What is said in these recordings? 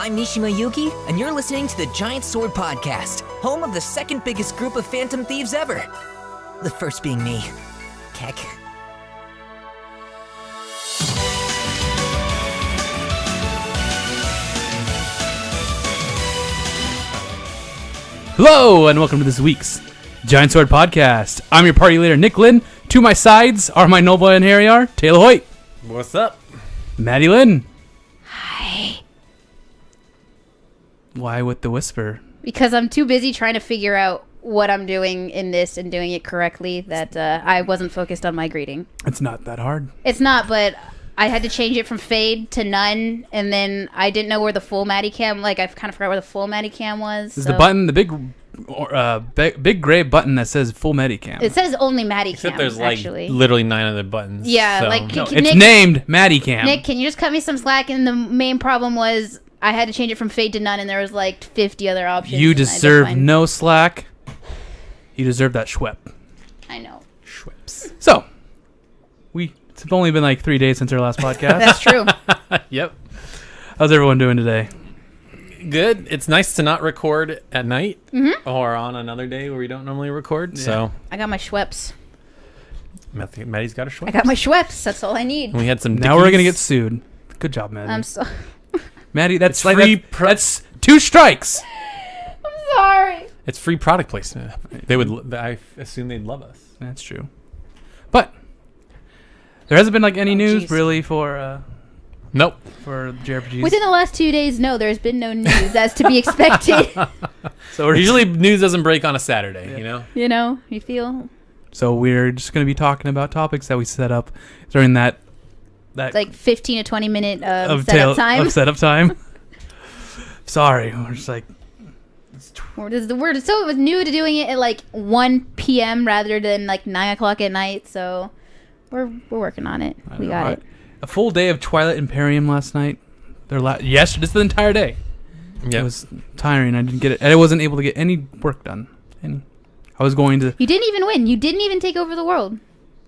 I'm Mishima Yuki, and you're listening to the Giant Sword Podcast, home of the second biggest group of Phantom Thieves ever. The first being me. Keck. Hello, and welcome to this week's Giant Sword Podcast. I'm your party leader, Nick Lynn. To my sides are my noble and Harry are Taylor Hoyt. What's up? Maddie Lynn. Hi. Why with the whisper? Because I'm too busy trying to figure out what I'm doing in this and doing it correctly that I wasn't focused on my greeting. It's not that hard. It's not, but I had to change it from fade to none, and then I didn't know where the full Maddie cam, I kind of forgot where the full Maddie cam was. Is the button, the big gray button that says full Maddie cam. It says only Maddie Except cam, there's actually. literally 9 other buttons. Yeah, so. No, Nick, it's named Maddie cam. Nick, can you just cut me some slack? And the main problem was I had to change it from fade to none, and there was 50 other options. You deserve no slack. You deserve that schwep. I know. Schweppes. So, it's only been 3 days since our last podcast. That's true. Yep. How's everyone doing today? Good. It's nice to not record at night or on another day where we don't normally record. Yeah. So I got my Schweppes. Maddie's got a Schweppes. I got my Schweppes. That's all I need. We had some. Now we're Dickies. gonna get sued. Good job, Maddie. I'm so Maddie, that's It's free that's 2 strikes. I'm sorry. It's free product placement. They would. I assume they'd love us. That's true. But there hasn't been any news geez. really for Nope. JRPGs. Within the last 2 days, no, there's been no news as to be expected. So we're Usually news doesn't break on a Saturday. Yeah. You know. You feel we're just going to be talking about topics that we set up during that 15 to 20 minute of setup time. setup time. Sorry, we're just We're so new to doing it at 1 p.m. rather than 9 o'clock at night. So we're working on it. We got it. A full day of Twilight Imperium last night. Yes, just the entire day. Yeah. It was tiring. I didn't get it. I wasn't able to get any work done. I was going to. You didn't even win. You didn't even take over the world,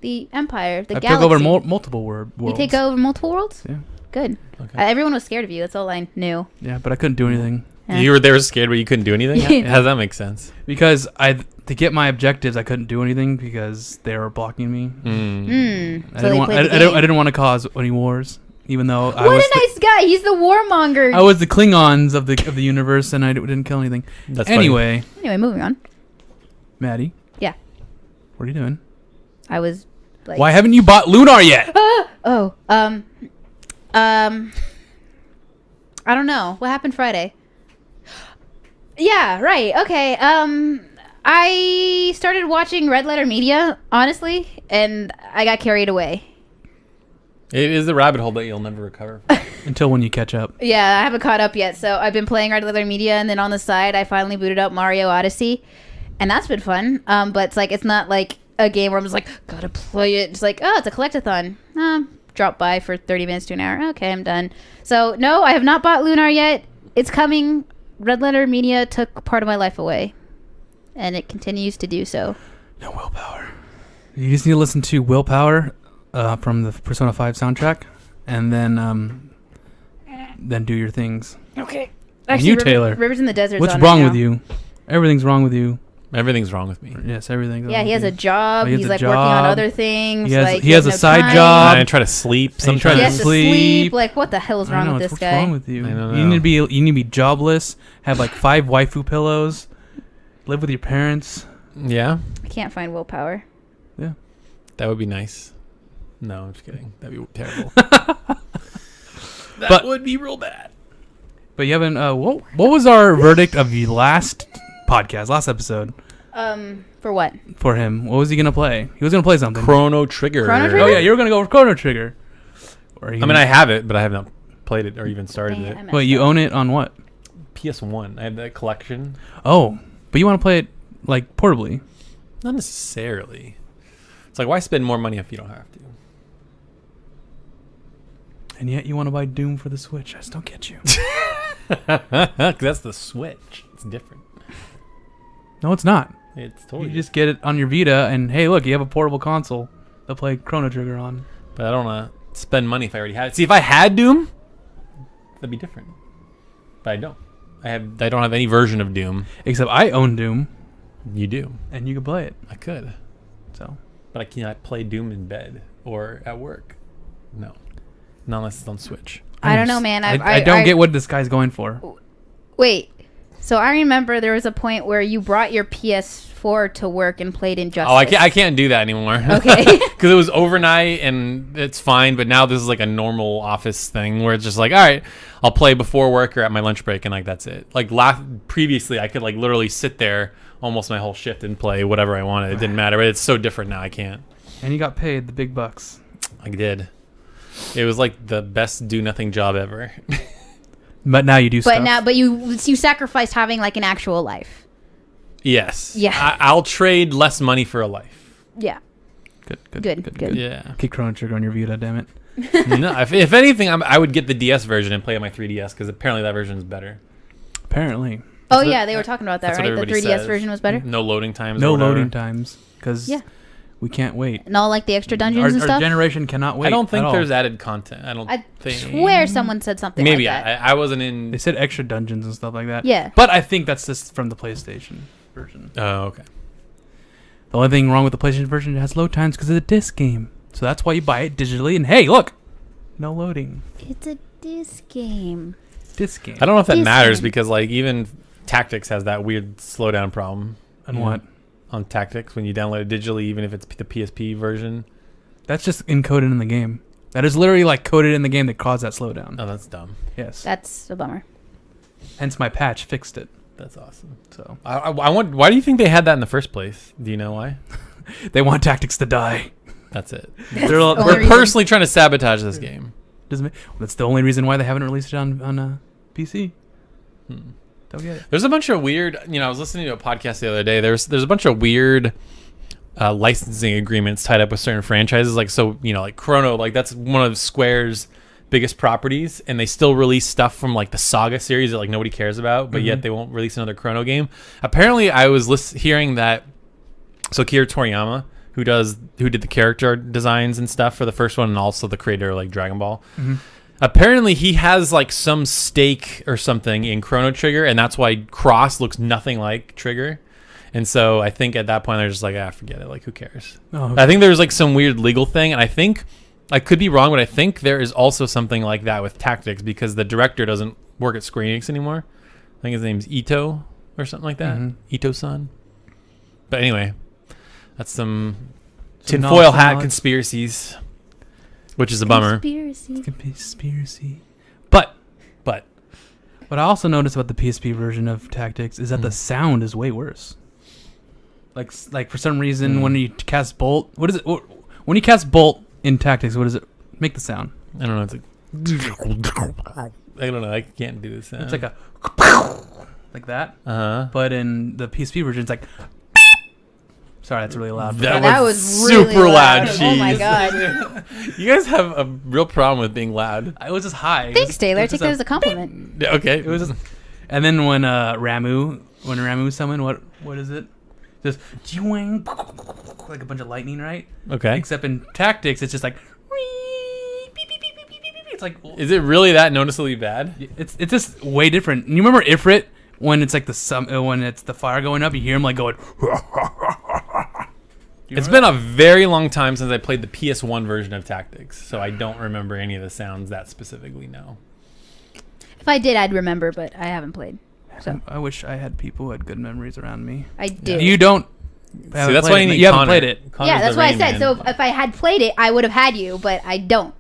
the empire, the galaxy. I took over multiple worlds. You take over multiple worlds? Yeah. Good. Okay. Everyone was scared of you. That's all I knew. Yeah, but I couldn't do anything. Yeah. You were there scared, but you couldn't do anything. Yeah. How does that make sense? Because to get my objectives, I couldn't do anything because they were blocking me. So I they didn't want to cause any wars, even though What a nice guy! He's the warmonger. I was the Klingons of the universe, and I didn't kill anything. That's anyway, moving on. Maddie. Yeah. What are you doing? I was Why haven't you bought Lunar yet? I don't know. What happened Friday? Yeah, right. Okay. I started watching Red Letter Media, honestly, and I got carried away. It is the rabbit hole that you'll never recover from. Until when you catch up. Yeah, I haven't caught up yet, so I've been playing Red Letter Media, and then on the side, I finally booted up Mario Odyssey, and that's been fun. But it's not a game where I'm just gotta play it. It's it's a collectathon. Drop by for 30 minutes to an hour. Okay, I'm done. So, no, I have not bought Lunar yet. It's coming. Red Letter Media took part of my life away, and it continues to do so. No willpower. You just need to listen to Willpower from the Persona 5 soundtrack, and then do your things. Okay. And you, Taylor. Rivers in the Desert. What's wrong with you? Everything's wrong with you. Everything's wrong with me. Yes, everything's Yeah, wrong he has with a job. He has He's a working on job. other things. He has a no side time. job. I try to sleep And he tries sometimes. He to has to sleep. sleep. What the hell is wrong with this what's guy? wrong with you? I don't You know. need to be jobless. Have 5 waifu pillows. Live with your parents. Yeah, I can't find willpower. Yeah. that would be nice. No, I'm just kidding. That'd be terrible. But- would be real bad. But you haven't. What was our verdict of the last podcast, last episode For what? for him? What was he gonna play? He was gonna play something. Chrono Trigger. Chrono Oh Trigger? yeah, you were gonna go with Chrono Trigger. Or I mean, I have it, but I have not played it or even started Dang, I it. messed Wait, you up. own it on what? PS1. I have that collection. Oh, but you want to play it portably? Not necessarily. It's why spend more money if you don't have to? And yet you want to buy Doom for the Switch. I just don't get you. 'Cause that's the Switch. It's different. No, it's not. It's totally. You just get it on your Vita, and hey, look, you have a portable console to play Chrono Trigger on. But I don't want to spend money if I already had it. See, if I had Doom, that'd be different. but I don't. I don't have any version of Doom. Except I own Doom, You do. and you can play it. I could, So but I cannot play Doom in bed or at work. No, not unless it's on Switch. I don't know, man. I don't get what this guy's going for. Wait. So I remember there was a point where you brought your PS4 to work and played Injustice. Oh, I can't do that anymore. Okay. Because it was overnight and it's fine, but now this is like a normal office thing where it's just like, all right, I'll play before work or at my lunch break, and like that's it. Like previously, I could like literally sit there almost my whole shift and play whatever I wanted. It didn't matter, but it's so different now. I can't. And you got paid the big bucks. I did. It was like the best do nothing job ever. But now you do stuff. But you sacrificed having like an actual life. Yes. Yeah. I'll trade less money for a life. Yeah. Good. Yeah. Keep Chrono Trigger on your Vita, damn it. No, if anything, I would get the DS version and play on my 3DS because apparently that version is better. Apparently. Oh yeah, they were talking about that, That's what right? The everybody 3DS says. version was better. No loading times. No or whatever. loading times. Because we can't wait. And all like the extra dungeons and Our stuff. generation cannot wait. I don't think at there's all. added content. I think. swear someone said something Maybe like that. I wasn't in. They said extra dungeons and stuff like that. Yeah. But I think that's just from the PlayStation version. Oh, okay. The only thing wrong with the PlayStation version, it has load times because of the disc game. So that's why you buy it digitally. And hey, look, no loading. It's a disc game. Disc game. I don't know if that Disney. matters because like even Tactics has that weird slowdown problem. And Yeah. what? On Tactics when you download it digitally, even if it's the PSP version. That's just encoded in the game. That is literally like coded in the game that caused that slowdown. Oh, that's dumb. Yes. That's a bummer. Hence my patch fixed it. That's awesome. So I want. Why do you think they had that in the first place? Do you know why? they want Tactics to die. That's it. only We're reason. personally trying to sabotage this game. Doesn't that's the only reason why they haven't released it on PC. Don't get it. There's a bunch of weird. I was listening to a podcast the other day. There's a bunch of weird licensing agreements tied up with certain franchises. Like like Chrono. Like that's one of Square's biggest properties, and they still release stuff from like the Saga series that like nobody cares about, but yet they won't release another Chrono game. Apparently, I was hearing that. So Akira Toriyama, who did the character designs and stuff for the first one, and also the creator of like Dragon Ball. Apparently, he has like some stake or something in Chrono Trigger, and that's why Cross looks nothing like Trigger. And so I think at that point they're just like, forget it. Like, who cares? Oh, okay. I think there's like some weird legal thing, and I think I could be wrong, but I think there is also something like that with Tactics because the director doesn't work at Square Enix anymore. I think his name's Ito or something like that. Ito-san. But anyway, that's some tinfoil hat conspiracies, which is a bummer. Conspiracy. But what I also noticed about the PSP version of Tactics is that the sound is way worse. Like for some reason when you cast Bolt, what is it? When you cast Bolt in Tactics, what does it make the sound? I don't know. It's like I don't know. I can't do this sound. It's like a like that. Uh-huh. But in the PSP version, it's like. Sorry, that's really loud. That was super really loud. Oh my Jeez. god. You guys have a real problem with being loud. It was just high. Thanks, Taylor. It was Take just that as a compliment. Yeah, okay. It was just, and then when Ramu summoned, what is it? Just like a bunch of lightning, right? Okay. Except in Tactics, it's just like it's like Is it really that noticeably bad? it's just way different. You remember Ifrit when it's like when it's the fire going up, you hear him like going. It's been a very long time since I played the PS1 version of Tactics, so I don't remember any of the sounds that specifically now. If I did, I'd remember, but I haven't played. So I wish I had people who had good memories around me. I do. You don't. See, that's why you need You haven't Connor. played it. Connor's Yeah, that's the what I Rain said. Man. So if I had played it, I would have had you, but I don't.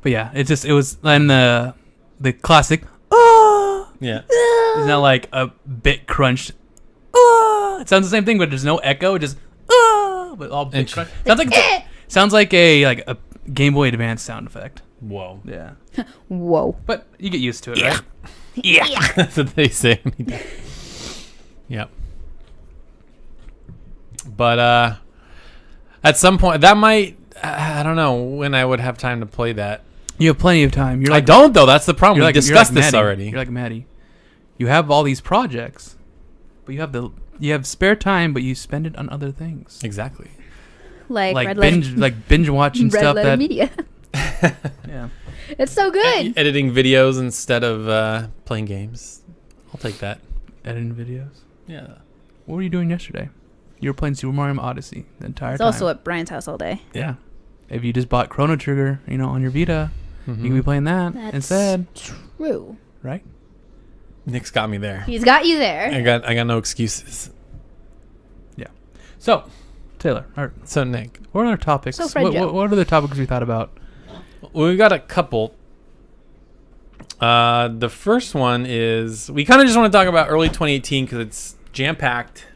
But yeah, it was and the classic. Oh, Yeah. it's not like a bit crunched. It sounds the same thing, but there's no echo. Just but all bit crunch. Sounds like a Game Boy Advance sound effect. Whoa. Yeah, Whoa. but you get used to it, right? Yeah. That's what they say. Yep. But at some point, that might. I don't know when I would have time to play that. You have plenty of time. I don't though. That's the problem. We discussed this Maddie. already. You're like Maddie. You have all these projects, but you have spare time, but you spend it on other things. Like binge watching Red stuff Letter that Media. yeah. It's so good. Editing videos instead of playing games. I'll take that. Editing videos. Yeah. What were you doing yesterday? You were playing Super Mario Odyssey the entire It's time. also at Brian's house all day. Yeah. If you just bought Chrono Trigger, on your Vita, you can be playing that That's instead, true. right? Nick's got me there. He's got you there. I got no excuses. Yeah. So, Taylor, So Nick, what are our topics? So, Fred Joe. What are the topics we thought about? well, we got a couple. The first one is we kind of just want to talk about early 2018 because it's jam packed,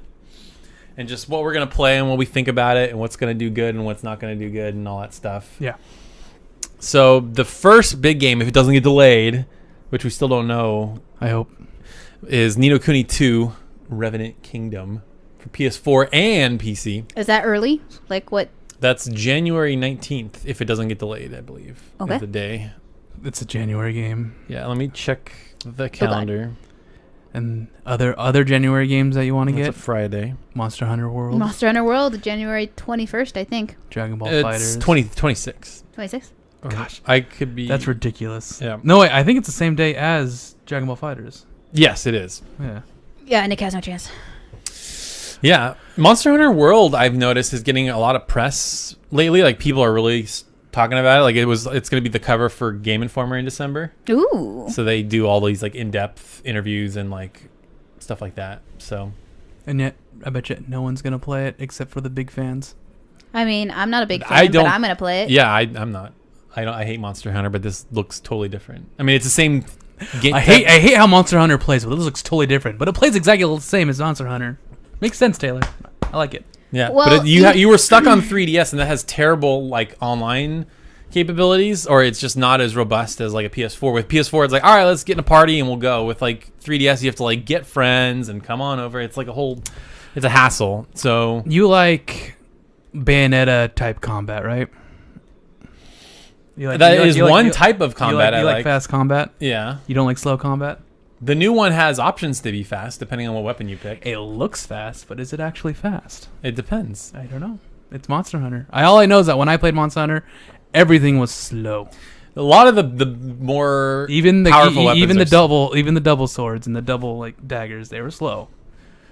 and just what we're gonna play and what we think about it and what's gonna do good and what's not gonna do good and all that stuff. Yeah. So the first big game, if it doesn't get delayed, which we still don't know, I hope. is Ni no Kuni 2: Revenant Kingdom for PS4 and PC. Is that early? Like what? That's January 19th if it doesn't get delayed, I believe. Okay. Is the day. It's a January game. Yeah, let me check the calendar. And other January games that you want to It's get? a Friday. Monster Hunter World, Monster Hunter World, January 21st, I think. Dragon Ball It's Fighters. 26. 26? Gosh. I could be. That's ridiculous. Yeah. No, wait, I think it's the same day as Dragon Ball Fighters. Yes, it is. Yeah. Yeah, Nick has no chance. Yeah, Monster Hunter World I've noticed is getting a lot of press lately. Like people are really talking about it. Like it's going to be the cover for Game Informer in December. Ooh. So they do all these like in-depth interviews and like stuff like that. So And yet, I bet you no one's going to play it except for the big fans. I mean, I'm not a big I fan, don't- but I'm going to play it. yeah, I'm not. I hate Monster Hunter, but this looks totally different. I mean, it's the same game. I hate how Monster Hunter plays, but this looks totally different. But it plays exactly the same as Monster Hunter. Makes sense, Taylor. I like it. Yeah, Well, but you were stuck on 3DS, and that has terrible like online capabilities, or it's just not as robust as like a PS4. With PS4, it's like, all right, let's get in a party and we'll go. With like 3DS, you have to like get friends and come on over. It's like it's a hassle. So You like Bayonetta type combat, right? You like, that you like- is you like- one you- type of combat You I like like. fast combat? Yeah, You don't like slow combat? the new one has options to be fast depending on what weapon you pick. It looks fast, but is it actually fast? It depends. I don't know. It's Monster Hunter. All I know is that when I played Monster Hunter, everything was slow. A lot of the more Even the powerful weapons even the are double swords and the double like daggers, they were slow.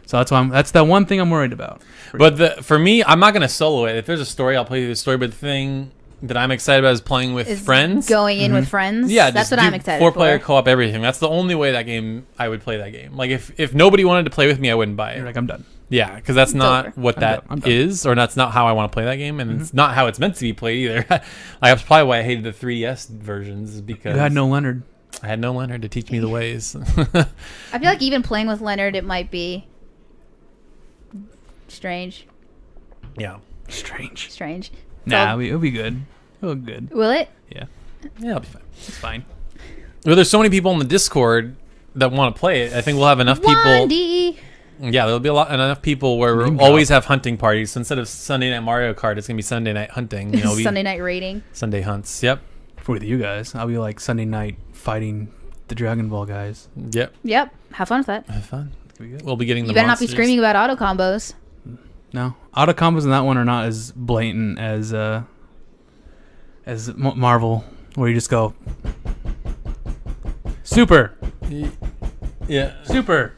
So that's the one thing I'm worried about. But for me, I'm not gonna solo it. If there's a story, I'll play the story. But the thing that I'm excited about is playing with Is friends. Going in with friends. Yeah, That's just what do I'm excited for. 4-player co-op, everything. That's the only way that game I would play that game. Like if nobody wanted to play with me, I wouldn't buy You're it. like, I'm done. Yeah, because that's not over. what I'm that done. I'm done. is, or that's not how I want to play that game, and it's not how it's meant to be played either. Like that's probably why I hated the 3DS versions, is because You had no Leonard. I had no Leonard to teach me the ways. I feel like even playing with Leonard, it might be strange. Yeah, Strange. Strange. Nah, So- it'll be good. It'll be good. Will it? Yeah, yeah, it'll be fine. it's fine. Well, there's so many people in the Discord that want to play it. I think we'll have enough people. 1D. Yeah, there'll be enough people where Name we'll always have hunting parties. So instead of Sunday Night Mario Kart, it's gonna be Sunday Night Hunting. You know, Sunday night rating. Sunday hunts. Yep, For you guys, I'll be like Sunday night fighting the Dragon Ball guys. yep. Yep. Have fun with that. Have fun. It'll be good. We'll be getting the You better not be monsters. screaming about auto combos. No, auto combos in that one are not as blatant as Marvel, where you just go super, Yeah. super.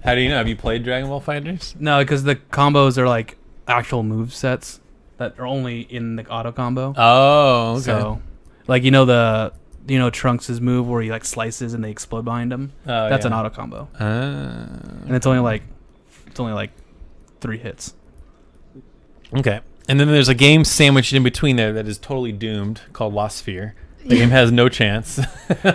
How do you know? Have you played Dragon Ball Fighters? No, because the combos are like actual move sets that are only in the auto combo. Oh, okay. So, like Trunks' move where he like slices and they explode behind him. Oh, That's yeah. an auto combo, Ah. and it's only like 3 hits. Okay. And then there's a game sandwiched in between there that is totally doomed called Lost Sphere. The game has no chance.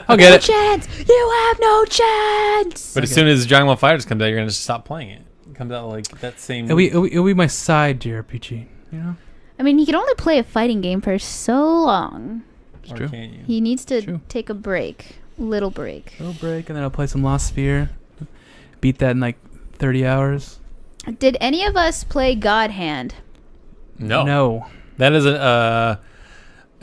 I'll get No it. chance. You have no chance. But as soon as Dragon Ball Fighters comes out, you're gonna just stop playing it. It comes out like that same. It'll be my side JRPG. You know, I mean, he can only play a fighting game for so long. it's Or true. can't you? He needs to True. take a break. Little break. Little break, and then I'll play some Lost Sphere. Beat that in like 30 hours. Did any of us play God Hand? No. That is a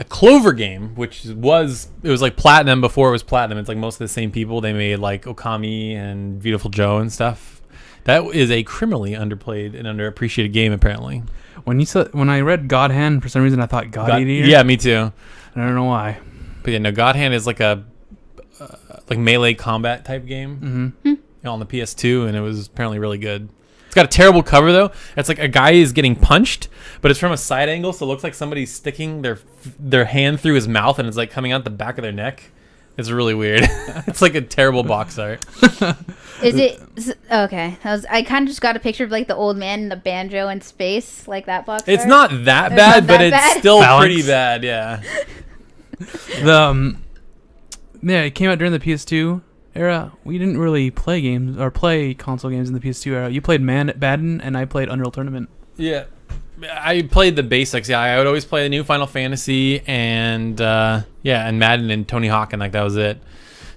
Clover game, which was like Platinum before it was Platinum. It's like most of the same people. They made like Okami and Beautiful Joe and stuff. That is a criminally underplayed and underappreciated game, apparently. When I read God Hand, for some reason I thought God Eater. Yeah, me too. I don't know why. But yeah, no, God Hand is like a like melee combat type game on the PS2, and it was apparently really good. It's got a terrible cover though. It's like a guy is getting punched, but it's from a side angle, so it looks like somebody's sticking their hand through his mouth, and it's like coming out the back of their neck. It's really weird. It's like a terrible box art. Is it okay? I kind of just got a picture of like the old man in the banjo in space, like that box It's art. not that bad, but it's still Balance. pretty bad. Yeah. Yeah, it came out during the PS2 era. We didn't really play games or play console games in the PS2 era. You played Madden, and I played Unreal Tournament. Yeah. I played the basics. Yeah, I would always play the new Final Fantasy and and Madden and Tony Hawk, and like that was it.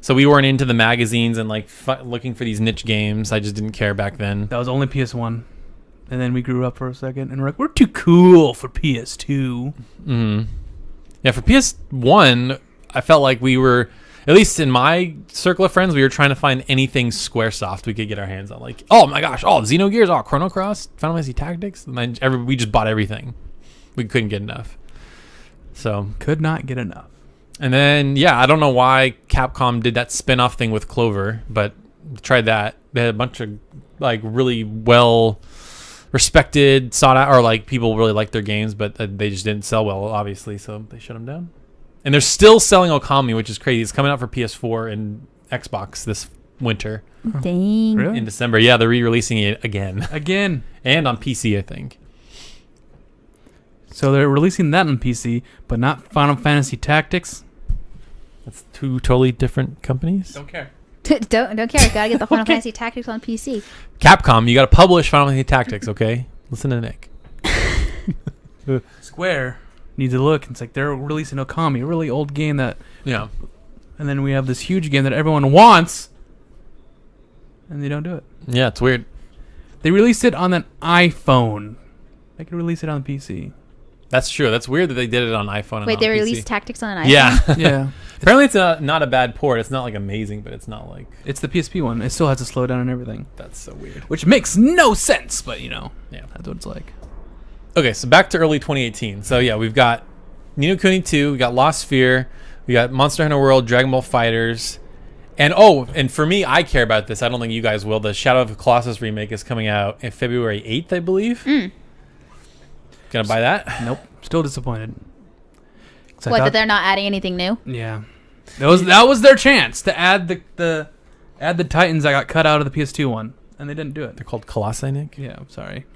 So we weren't into the magazines and like looking for these niche games. I just didn't care back then. That was only PS1. And then we grew up for a second, and we're like, we're too cool for PS2. Mm-hmm. Yeah, for PS1, I felt like we were, at least in my circle of friends, we were trying to find anything Squaresoft we could get our hands on. Like, oh my gosh, Xenogears, Chrono Cross, Final Fantasy Tactics. And then we just bought everything. We couldn't get enough. So Could not get enough. And then, yeah, I don't know why Capcom did that spin-off thing with Clover, but tried that. They had a bunch of like really well respected, sought out, or like people really liked their games, but they just didn't sell well, obviously, so they shut them down. And they're still selling Okami, which is crazy. It's coming out for PS4 and Xbox this winter. Dang. Really? In December. Yeah, they're re-releasing it again. Again. And on PC, I think. So they're releasing that on PC, but not Final Fantasy Tactics. That's two totally different companies. Don't care. Don't care. Gotta get the Final Fantasy Tactics on PC. Capcom, you got to publish Final Fantasy Tactics, okay? Listen to Nick. Square needs to look. It's like they're releasing Okami, a really old game that, Yeah. and then we have this huge game that everyone wants, and they don't do it. Yeah, it's weird. They released it on an iPhone. They could release it on PC. That's true. That's weird that they did it on iPhone and Wait, on they PC. released Tactics on an iPhone? Yeah. Yeah. Apparently it's not a bad port. It's not like amazing, but it's not like... It's the PSP one. It still has to slow down and everything, That's so weird. which makes no sense, but you know, Yeah. that's what it's like. Okay, so back to early 2018. So yeah, we've got Ni no Kuni 2, we got Lost Sphere, we got Monster Hunter World, Dragon Ball FighterZ, and for me, I care about this. I don't think you guys will. The Shadow of the Colossus remake is coming out in February 8th, I believe. Gonna buy that? Nope. Still disappointed. 'Cause I What, thought- that they're not adding anything new? Yeah. That was their chance to add the Titans that got cut out of the PS2 one, and they didn't do it. They're called Colossi, Nick. Yeah, I'm sorry.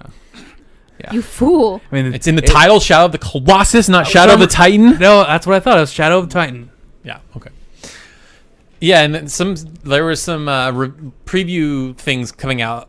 Yeah. You fool. I mean, It's in the title, Shadow of the Colossus, not was Shadow of the some- Titan. No, that's what I thought. It was Shadow of the Titan. Yeah. Okay. Yeah, and then there were some preview things coming out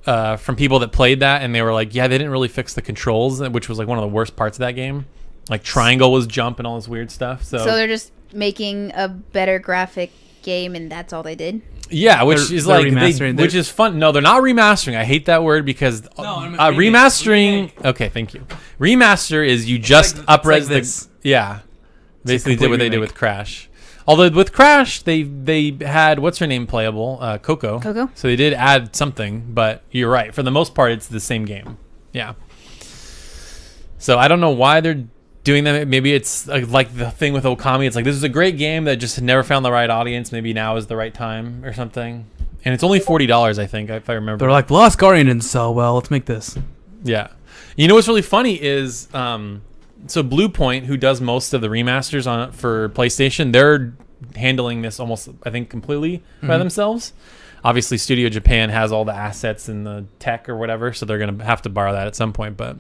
from people that played that, and they were like, "Yeah, they didn't really fix the controls, which was like one of the worst parts of that game. Like triangle was jump and all this weird stuff." So So they're just making a better graphic game, and that's all they did? yeah, which They're is like remastering. which is fun. No, they're not remastering. I hate that word because I meant remastering. remake. Okay, thank you. Remaster is you just like- upres it's like this. yeah. Basically, did complete what they did remake. with Crash. Although with Crash, they had what's her name playable, Coco. Coco? So they did add something, but you're right. For the most part, it's the same game. Yeah. So I don't know why they're doing that. Maybe it's like the thing with Okami. It's like this is a great game that just had never found the right audience. Maybe now is the right time or something. And it's only $40, I think, if I remember. They're like, The Lost Guardian didn't sell well. Let's make this. Yeah. You know what's really funny is so Bluepoint, who does most of the remasters for PlayStation, they're handling this almost, I think, completely by themselves. Obviously, Studio Japan has all the assets and the tech or whatever, so they're going to have to borrow that at some point. But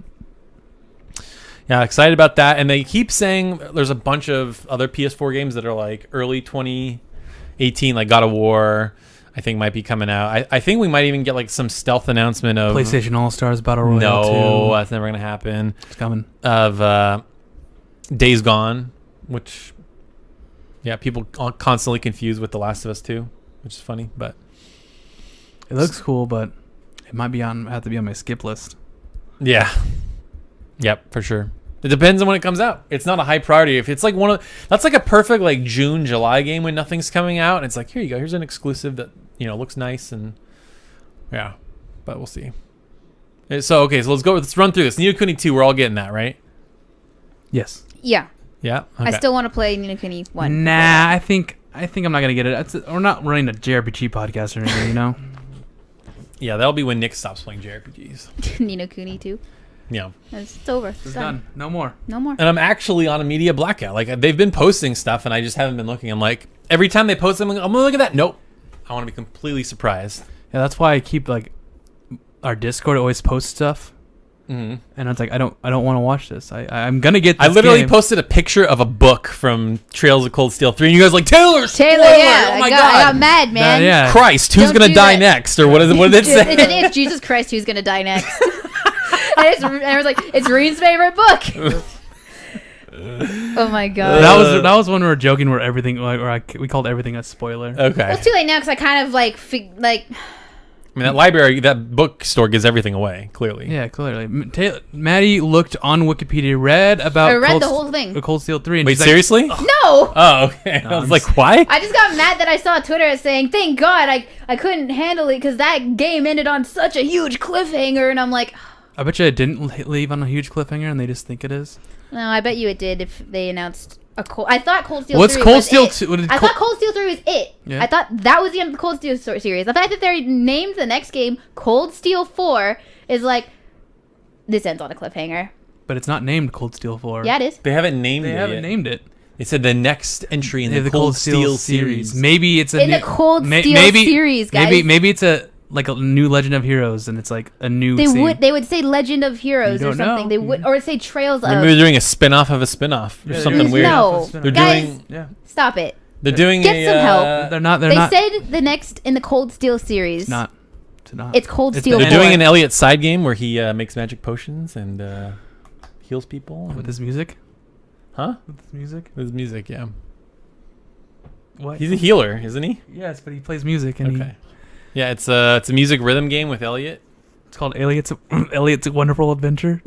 yeah, excited about that. And they keep saying there's a bunch of other PS4 games that are like early 2018, like God of War, I think might be coming out. I think we might even get like some stealth announcement of PlayStation All-Stars Battle Royale 2. No, that's never going to happen. It's coming. Of Days Gone, which, yeah, people are constantly confused with The Last of Us 2, which is funny, but It looks cool, but it might have to be on my skip list. yeah. Yep, for sure. It depends on when it comes out. It's not a high priority. If it's like that's like a perfect like June, July game when nothing's coming out, and it's like, here you go, here's an exclusive that, looks nice, and yeah, but we'll see. So let's run through this. Ni no Kuni 2, we're all getting that, right? Yes. Yeah. Yeah. I Okay. still want to play Ni no Kuni 1. Nah, I think I'm not gonna get it. We're not running a JRPG podcast or anything, you know. Yeah, that'll be when Nick stops playing JRPGs. Ni no Kuni 2. Yeah. It's over. It's done. No more. No more. And I'm actually on a media blackout. Like, they've been posting stuff, and I just haven't been looking. I'm like, every time they post something, I'm gonna look at that. Nope. I want to be completely surprised. Yeah, that's why I keep like our Discord always posts stuff, Mm-hmm. and it's like I don't want to watch this. I'm gonna get. This I literally game. posted a picture of a book from Trails of Cold Steel 3, and you guys like, Taylor, spoiler! Yeah. Oh my I God. got mad, man. Yeah. Christ, who's Don't gonna do die that. next? Or what did it say? It's Jesus Christ who's gonna die next. and I was like, it's Reen's favorite book. Oh my God. That was when we were joking where everything we called everything a spoiler. Okay. Well, it's too late now because I kind of like I mean, that library, that bookstore gives everything away, clearly. Yeah, clearly. Maddie looked on Wikipedia, read about I read the whole thing. Cold Steel 3. And Wait, she's like, seriously? No. Oh, okay. I was like, why? I just got mad that I saw Twitter saying, "Thank God I couldn't handle it because that game ended on such a huge cliffhanger," and I'm like, I bet you it didn't leave on a huge cliffhanger, and they just think it is. no, I bet you it did if they announced a Cold. I thought Cold Steel. What's 3 Cold was Steel it. 2? I thought Cold Steel 3 was it. Yeah. I thought that was the end of the Cold Steel series. I thought that they named the next game Cold Steel 4 is like this ends on a cliffhanger. But it's not named Cold Steel 4. Yeah, it is. They haven't named They it haven't yet. named it. They said the next entry in They the, have Cold Steel series. Maybe it's a In new, the Cold Steel series, guys. Maybe it's a new Legend of Heroes, and it's like a new. They would say Legend of Heroes You or don't something. know. They would or say Trails Maybe of. they're doing a spin-off of a spin-off or Yeah, something they're- weird. No, They're guys, doing. Yeah. stop it. They're doing. Get some help. They're not. They're They not. said the next in the Cold Steel series. not. It's not. It's Cold It's Steel. the- They're 4. doing an Elliot side game where he makes magic potions and heals people. with his music. Huh? With his music. With his music, yeah. What? He's a healer, isn't he? Yes, but he plays music, and Okay. Yeah, it's a music rhythm game with Elliot. it's called Elliot's Wonderful Adventure.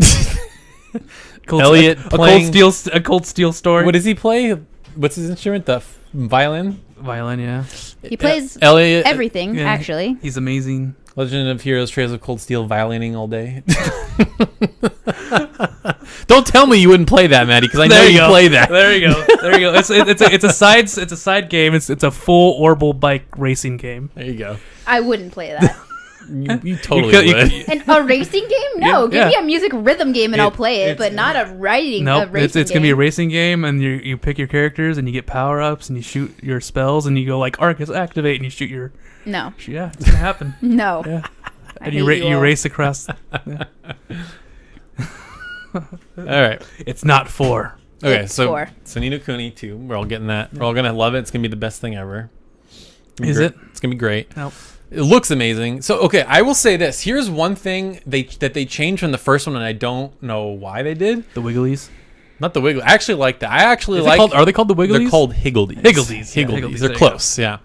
Elliot playing- a Cold Steel story. What does he play? What's his instrument? The violin? Violin? Yeah. He plays Elliot. everything, Yeah. actually. He's amazing. Legend of Heroes, Trails of Cold Steel, violining all day. Don't tell me you wouldn't play that, Maddie, because I know you play that. There you go. There you go. It's a side game. It's a full Orbital bike racing game. There you go. I wouldn't play that. You totally could- would. And a racing game? No, give Yeah. me a music rhythm game and I'll play it, It's- but not a riding. Nope. A racing It's gonna be a game. racing game, and you pick your characters, and you get power ups, and you shoot your spells, and you go like Arcus activate, and you shoot your. No, Yeah, it's gonna happen. no. Yeah. I And hate you all. race across. Yeah. All right. It's not 4. Okay, It's so 4. Ni no Kuni 2. We're all getting that. We're all gonna love it. It's gonna be the best thing ever. Is Great. it? It's gonna be great. Nope. It looks amazing. So okay, I will say this. Here's one thing that they changed from the first one, and I don't know why they did. The Wigglies. Not the Wiggle. I actually like that. I actually Is it like. called, are they called the Wigglies? They're called Higgledies. Higgledies, yeah, Higgledies. Higgledies, They're there you go. close. Yeah.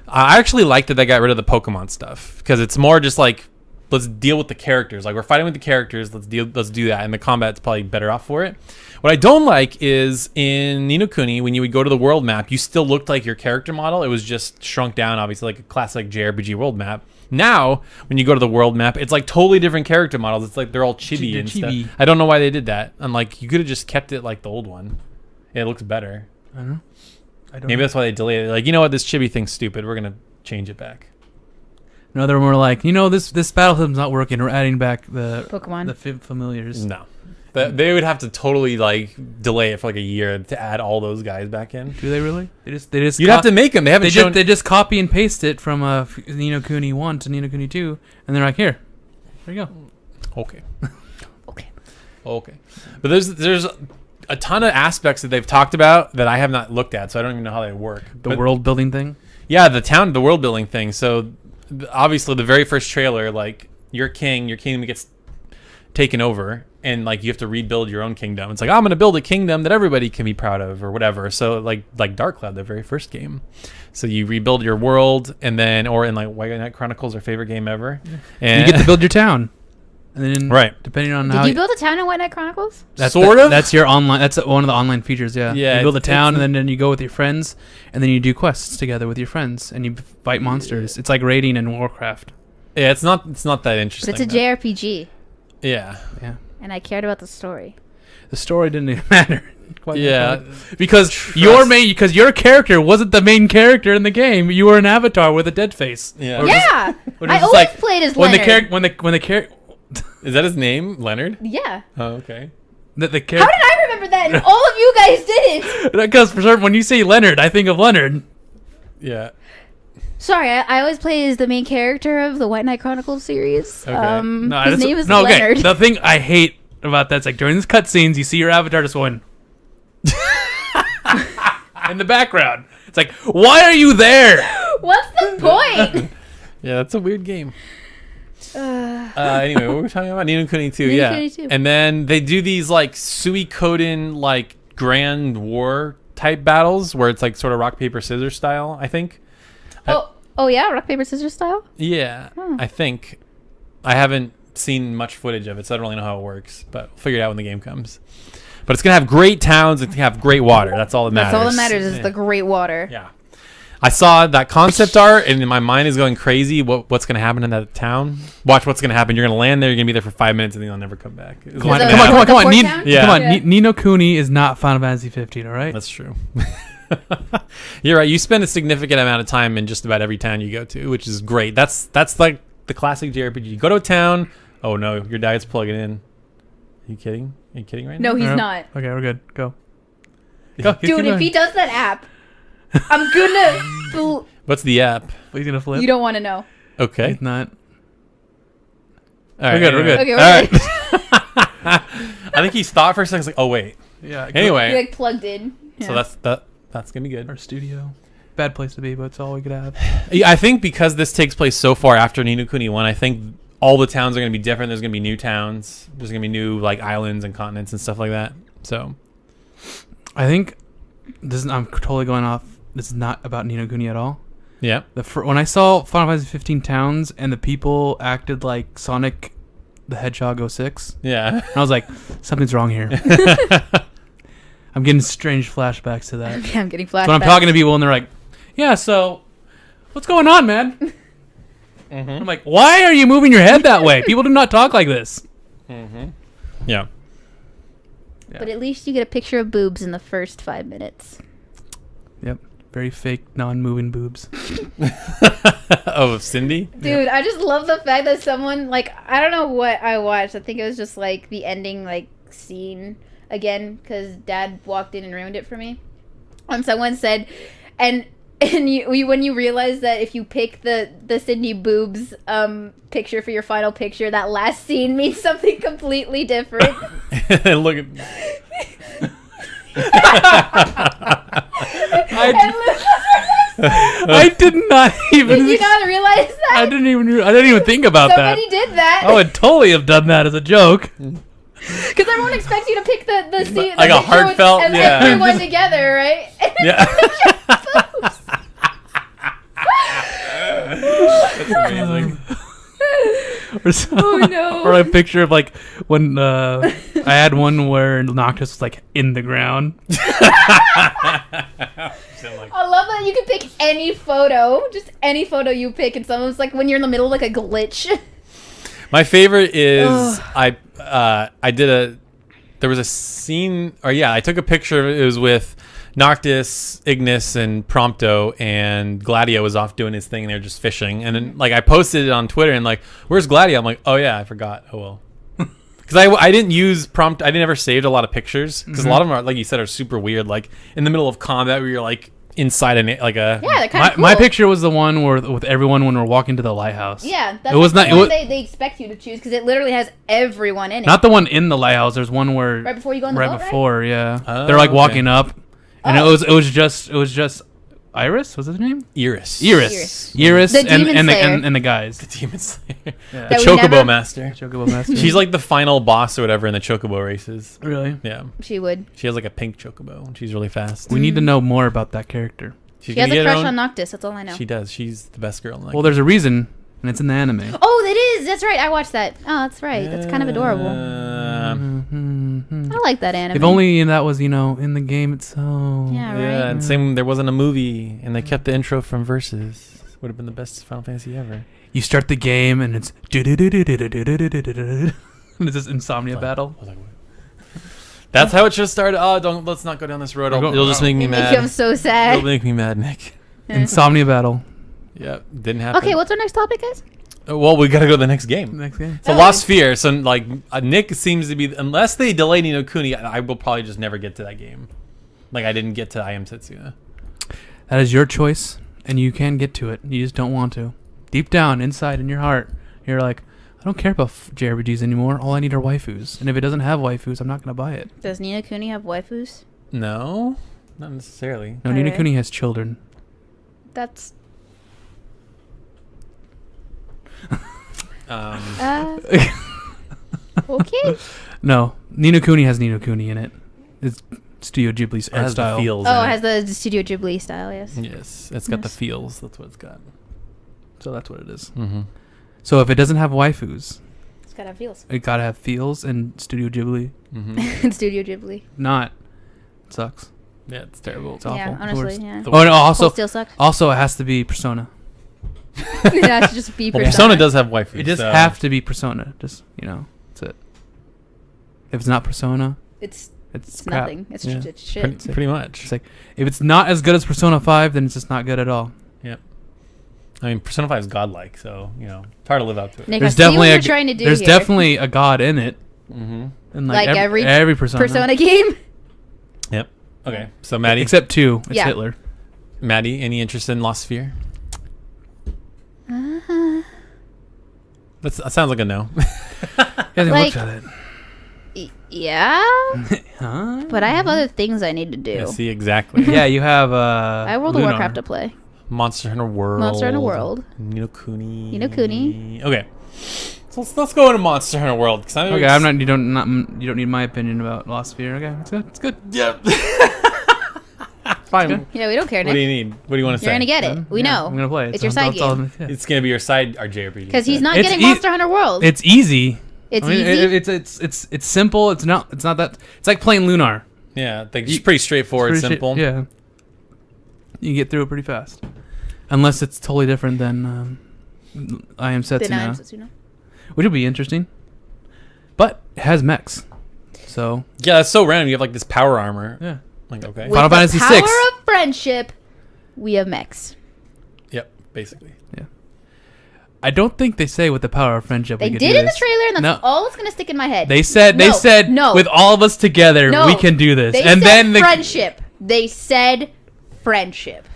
I actually like that they got rid of the Pokemon stuff because it's more just like let's deal with the characters. Like we're fighting with the characters. Let's do that, and the combat's probably better off for it. What I don't like is in Ni no Kuni, when you would go to the world map, you still looked like your character model. It was just shrunk down, obviously, like a classic JRPG world map. Now, when you go to the world map, it's like totally different character models. It's like they're all chibi They're and chibi. stuff. I don't know why they did that. And like you could have just kept it like the old one. It looks better. I don't know. I don't Maybe know. that's why they delayed it. Like, you know what, this chibi thing's stupid. We're gonna change it back. Another one were like, this battle system's not working. We're adding back the Pokemon. the familiars. No, they would have to totally like delay it for like a year to add all those guys back in. Do they really? They just. You'd have to make them. They haven't shown. They just copy and paste it from Ni no Kuni 1 to Ni no Kuni 2, and they're like, here, there you go. Okay. Okay. But there's a ton of aspects that they've talked about that I have not looked at, so I don't even know how they work. The But- world building thing. Yeah, the world building thing. So obviously the very first trailer, like you're king, your kingdom gets taken over, and like you have to rebuild your own kingdom. It's like I'm gonna build a kingdom that everybody can be proud of, or whatever. So like Dark Cloud, the very first game. So you rebuild your world, and then or in like White Knight Chronicles, our favorite game ever. And You get to build your town, and then Right. depending on Did how you build a town in White Knight Chronicles? Sort of? That's your online. That's one of the online features. Yeah. Yeah, You build a it's- town, and then you go with your friends, and then you do quests together with your friends, and you fight monsters. It's like raiding in Warcraft. yeah, it's not that But interesting. it's a JRPG, Yeah. Yeah. and I cared about the story. the story didn't even matter. Quite Yeah. because your character wasn't the main character in the game. You were an avatar with a dead face. Yeah. Or Yeah, Or I just always like, played as when Leonard. the character Is that his name, Leonard? Yeah. Oh, okay. the How did character I remember that and all of you guys didn't? because for certain when you say Leonard, I think of Leonard. Yeah. Sorry, I always play as the main character of the White Knight Chronicles series. Okay. His name is Leonard. The thing I hate about that's like during these cutscenes, you see your avatar just going in the background. It's like, why are you there? What's the point? Yeah, that's a weird game. Anyway, what were we talking about? Ni no Kuni 2, Ni no yeah. Kuni 2. And then they do these like Suikoden like grand war type battles where it's like sort of rock paper scissors style, I think. Oh yeah, rock paper scissors style. Yeah, Huh. I think. I haven't seen much footage of it, so I don't really know how it works, but we'll figure it out when the game comes. But it's gonna have great towns. It's gonna have great water. That's all that matters. That's all that matters is Yeah. the great water. Yeah. I saw that concept art, and my mind is going crazy. What's going to happen in that town? Watch what's going to happen. You're going to land there. You're going to be there for 5 minutes, and then you'll never come back. Is Come on, what's the- gonna come on, happen. come on, come on. the Ni- port town? Yeah. Come on. Yeah. Ni no Kuni is not Final Fantasy 15, all right? That's true. You're right. You spend a significant amount of time in just about every town you go to, which is great. That's like the classic JRPG. You go to a town. Oh no, your dad's plugging in. Are you kidding? Are you kidding right now? No, he's All right. not. Okay, we're good. Go. Go. keep Dude, if going. he does that app, I'm gonna. What's the app? He's gonna flip. You don't want to know. Okay. He's not. All right. We're good, we're good. Okay, All we're right. I think he stopped for a second. He's like, oh wait. Yeah. Anyway, He like plugged in. so Yeah. that's gonna be good. Our studio. Bad place to be, but it's all we could have. Yeah, I think because this takes place so far after Ni no Kuni 1, I think all the towns are going to be different. There's going to be new towns. There's going to be new like islands and continents and stuff like that. So, I think I'm totally going off. This is not about Ni no Kuni at all. yeah. When I saw Final Fantasy 15 towns and the people acted like Sonic the Hedgehog 06, Yeah. I was like, something's wrong here. I'm getting strange flashbacks to that. Yeah, I'm getting flashbacks. When I'm talking to people and they're like, yeah, so what's going on, man? I'm like, why are you moving your head that way? People do not talk like this. Yeah. But at least you get a picture of boobs in the first 5 minutes. Yep. Very fake, non-moving boobs. Oh, Cindy? Dude, I just love the fact that someone, like, I don't know what I watched. I think it was just, like, the ending, like, scene again, because Dad walked in and ruined it for me. And someone said, and you when you realize that if you pick the Cindy boobs picture for your final picture, that last scene means something completely different. Look at. I did not even. Did you not realize that? I didn't even think about Somebody that. did that. I would totally have done that as a joke. Because everyone expects you to pick the scene, Like the a picture heartfelt, with yeah. everyone together, right? Yeah. That's amazing. Oh no! Or a picture of like when I had one where Noctis was like in the ground. I love that you can pick any photo, just any photo you pick, and someone's like when you're in the middle of like a glitch. My favorite is there was a scene, or yeah, I took a picture. It was with Noctis, Ignis, and Prompto, and Gladio was off doing his thing, and they were just fishing. And then like I posted it on Twitter, and like, where's Gladio? I'm like, oh yeah, I forgot. Oh well. Because I didn't use prompt. I never saved a lot of pictures because a lot of them are, like you said, are super weird. Like in the middle of combat where you're like inside like a. Yeah, they're kind of cool. My picture was the one where with everyone when we're walking to the lighthouse. Yeah, that's It was like not- the it one was- they expect you to choose because it literally has everyone in it. Not the one in the lighthouse. There's one where Right before you go on the right boat, right? before, yeah. Oh, They're like okay. walking up, and Oh. it was just Iris. Was his name? Iris. Iris, The and Demon Slayer. and the guys. Demon Slayer. Yeah. The That we Chocobo never- Master. Chocobo Master. She's like the final boss or whatever in the Chocobo races. really. Yeah. She would. She has like a pink Chocobo and she's really fast. We need to know more about that character. She's She has gonna a get her crush own- on Noctis. That's all I know. She does. She's the best girl in that Well, there's a reason, and it's in the anime. Oh, it is. That's right. I watched that. Oh, that's right. That's kind of adorable. Mhm. I like that anime. If only that was in the game itself. Yeah, right. Yeah, and same. There wasn't a movie, and they kept the intro from Versus. Would have been the best Final Fantasy ever. You start the game and it's and it's this insomnia battle. I was like, what? That's how it should have started. Oh, let's not go down this road. It'll just make me It mad. makes you so sad. It'll make me mad, Nick. Insomnia battle. Yeah, didn't happen. Okay, what's our next topic, guys? Well, we got to go to the next game. Next game. So Lost Sphere. So like Nick seems to be, unless they delay Ni no Kuni, I will probably just never get to that game. Like I didn't get to I Am Tetsuya. That is your choice, and you can get to it. You just don't want to. Deep down, inside in your heart, you're like, I don't care about JRPGs anymore. All I need are waifus. And if it doesn't have waifus, I'm not going to buy it. Does Ni no Kuni have waifus? No, not necessarily. No, Ni no Alright. Kuni has children. That's Okay. okay. No, Ni no Kuni has Ni no Kuni in it. It's Studio Ghibli's It art has style. the feels. Oh, in it has the Studio Ghibli style, yes. Yes, it's got the Yes. feels. That's what it's got. So that's what it is. Mm-hmm. So if it doesn't have waifus, It's gotta have feels. it gotta have feels and Studio Ghibli. Mm-hmm. Studio Ghibli. Not. It sucks. Yeah, it's terrible. It's awful. Yeah, The honestly, worst. yeah. Oh, and also, Cold Steel sucks. also it has to be Persona. That should just be Well, Persona. Persona does have waifu. It just so- have to be Persona. Just, that's it. If it's not Persona, It's it's it's crap. nothing. It's Yeah. it's shit. pretty much. It's like, if it's not as good as Persona 5, then it's just not good at all. Yep. I mean, Persona 5 is godlike, so it's hard to live up to it. Nick, There's I see what definitely you're trying to do there's here. definitely a god in it. Mm-hmm. And Like every Persona. Persona game. Yep. Okay. So Maddie, Except 2. It's Yeah. Hitler. Maddie, any interest in Lost Sphere? That sounds like a no. Yeah, they Like- looked at it. Yeah, Huh? but I have other things I need to do. Yeah, see, exactly. Yeah, you have I have World of Lunar. Warcraft to play. Monster Hunter World. Monster Hunter World. Ni no Kuni. Ni no Kuni. Okay. So let's go into Monster Hunter World. Okay, I'm not. You don't need my opinion about Lost Sphere. Okay, it's good. It's good. Yep. Fine. Yeah, we don't care, What do Nick. you need? What do you want to say? You're gonna get it. We Yeah, know. I'm gonna play it. It's your side game. It's gonna be your side JRPG. Because he's not It's getting ea- Monster Hunter World. It's easy. It's I mean, easy. it's simple. It's not that. It's like playing Lunar. Yeah, it's pretty straightforward, It's pretty simple. yeah. You can get through it pretty fast, unless it's totally different than I Am Then I Am Setsuna, Setsuna. which will be interesting. But it has mechs, so Yeah, that's so random. You have like this power armor. yeah. Like okay. With Final the Fantasy power VI. of friendship, we have mechs. Yep, basically. I don't think they say with the power of friendship. They we could did do in the this. trailer, and that's No. all that's gonna stick in my head. They said No. with all of us together No. we can do this, They and said then friendship. They said friendship.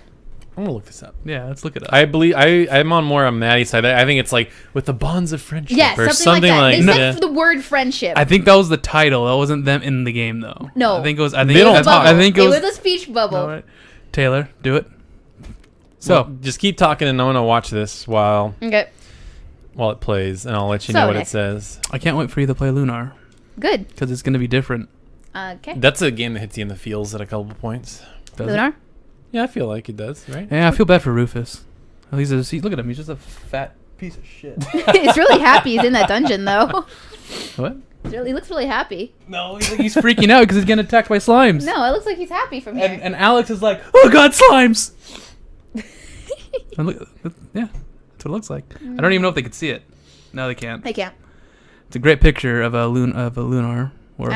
I'm gonna look this up. yeah, let's look it up. I believe I'm on more on Maddie's side. I think it's like with the bonds of friendship Yes, or something like that. They yeah. said the word friendship. I think that was the title. That wasn't them in the game though. No. I think it was. I think They don't that's- talk. I think it was. a speech bubble. All right. Taylor, do it. So Well, just keep talking, and I'm gonna watch this while Okay, it plays, and I'll let you So, know what Nick. it says. I can't wait for you to play Lunar good. because it's going to be different. Okay, That's a game that hits you in the feels at a couple points. Does it? Lunar. Yeah, I feel like it does, right? Yeah, I feel bad for Rufus. Oh, look at him. He's just a fat piece of shit. It's really happy he's in that dungeon though. What? He looks really happy. No, he's freaking out because he's getting attacked by slimes. No, it looks like he's happy from here. And Alex is like, oh god, slimes. And look, yeah, that's what it looks like. I don't even know if they could see it. No, they can't. I can't. It's a great picture of a Lunar. Or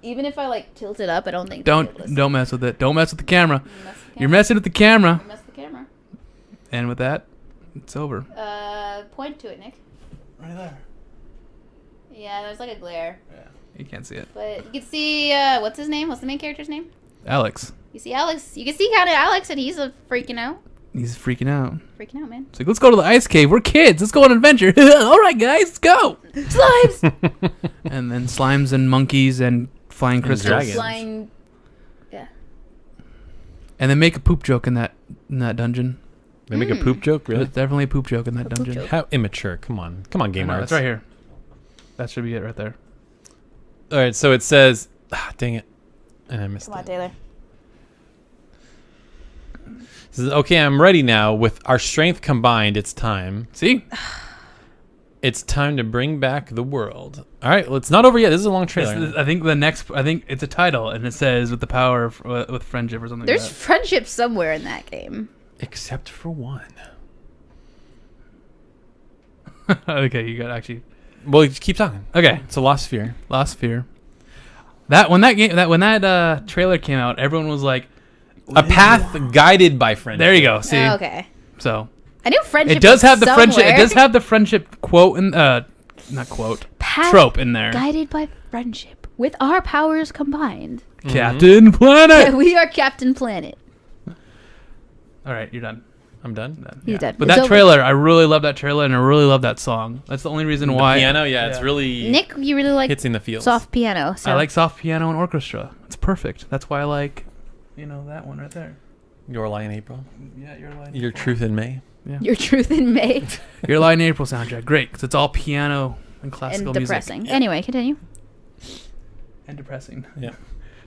Even if I like tilt it up, I don't think. don't mess with it. Don't mess with the camera. Mess the You're messing with the camera. Mess the camera. And with that, it's over. Point to it, Nick. Right there. Yeah, there's like a glare, Yeah, you can't see it. but you can see what's his name? What's the main character's name? Alex, You see Alex. You can see kind of Alex, and he's freaking out. he's freaking out. Freaking out, man. It's like, let's go to the ice cave. We're kids. Let's go on an adventure. All right, guys, let's go. Slimes. And then slimes and monkeys and flying crystals. dragons. Flying. Yeah. And then make a poop joke in that dungeon. They make a poop joke, really? There's definitely a poop joke in that poop dungeon. joke. How immature? Come on, Game No, Arts. it's right here. That should be it right there. All right, so it says, dang it, and I missed Come on, it. Taylor. It says, okay, I'm ready now. With our strength combined, it's time. See? It's time to bring back the world. All right, well, it's not over yet. This is a long trailer. I think it's a title, and it says with the power of with friendship or something. There's like friendship somewhere in that game. Except for one. that. Okay, you got actually. Well, just keep talking. Okay, It's a Lost Sphere. Lost Sphere. when that trailer came out, everyone was like, A path guided by friendship. there you go. See, Oh, okay. so I knew friendship. it does was have the friendship. It somewhere. does have the friendship quote in not quote Path trope in there. Guided by friendship, with our powers combined. Captain Planet. We are Captain Planet. All right, you're done. I'm done. He's dead. But It's that over. trailer, I really love that trailer, and I really love that song. That's the only reason why. Piano, it's really Nick, you really like hits in the feels. soft piano. So I like soft piano and orchestra. It's perfect. That's why I like, that one right there. Your Lie in April. Yeah, Your Truth in May. Your Truth in May Your Lie in April soundtrack, great, because it's all piano and classical and depressing. music. Anyway, continue. And depressing. Yeah.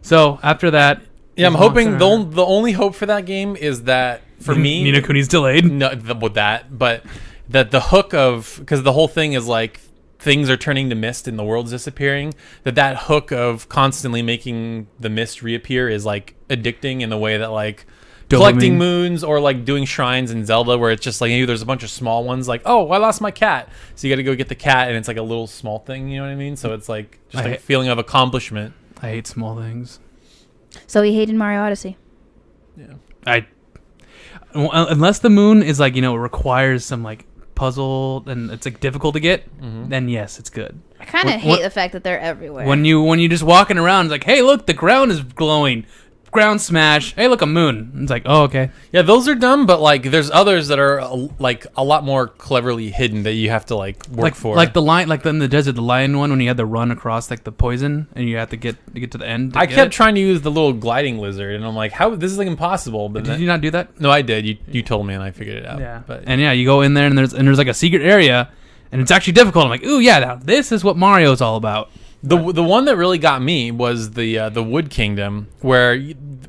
So after that, Yeah, I'm is hoping Monster the only hope for that game is that for me, Ni no Kuni's delayed. no, with that, but that the hook of, because the whole thing is like things are turning to mist and the world's disappearing, that hook of constantly making the mist reappear is like addicting in the way that like collecting Dopamine. moons or like doing shrines in Zelda where it's just like maybe there's a bunch of small ones like, oh, I lost my cat, so you got to go get the cat, and it's like a little small thing, you know what I mean? So it's like just like a feeling of accomplishment. I hate small things. So he hated Mario Odyssey. Yeah. Unless the moon is like, it requires some like puzzle and it's like difficult to get, then yes, it's good. I kind of hate the fact that they're everywhere. When you just walking around, it's like, hey, look, the ground is glowing. Ground smash. Hey, look, a moon. It's like, oh, okay. Yeah, those are dumb, but like there's others that are like a lot more cleverly hidden that you have to like work for. Like the lion, like in the desert, the lion one when you had to run across like the poison and you have to get to the end. I kept trying to use the little gliding lizard, and I'm like, how this is like impossible. But Did you not do that? No, I did. You told me, and I figured it out. Yeah. But And yeah, you go in there and there's like a secret area, and it's actually difficult. I'm like, ooh, yeah, now this is what Mario's all about. the one that really got me was the Wood Kingdom, where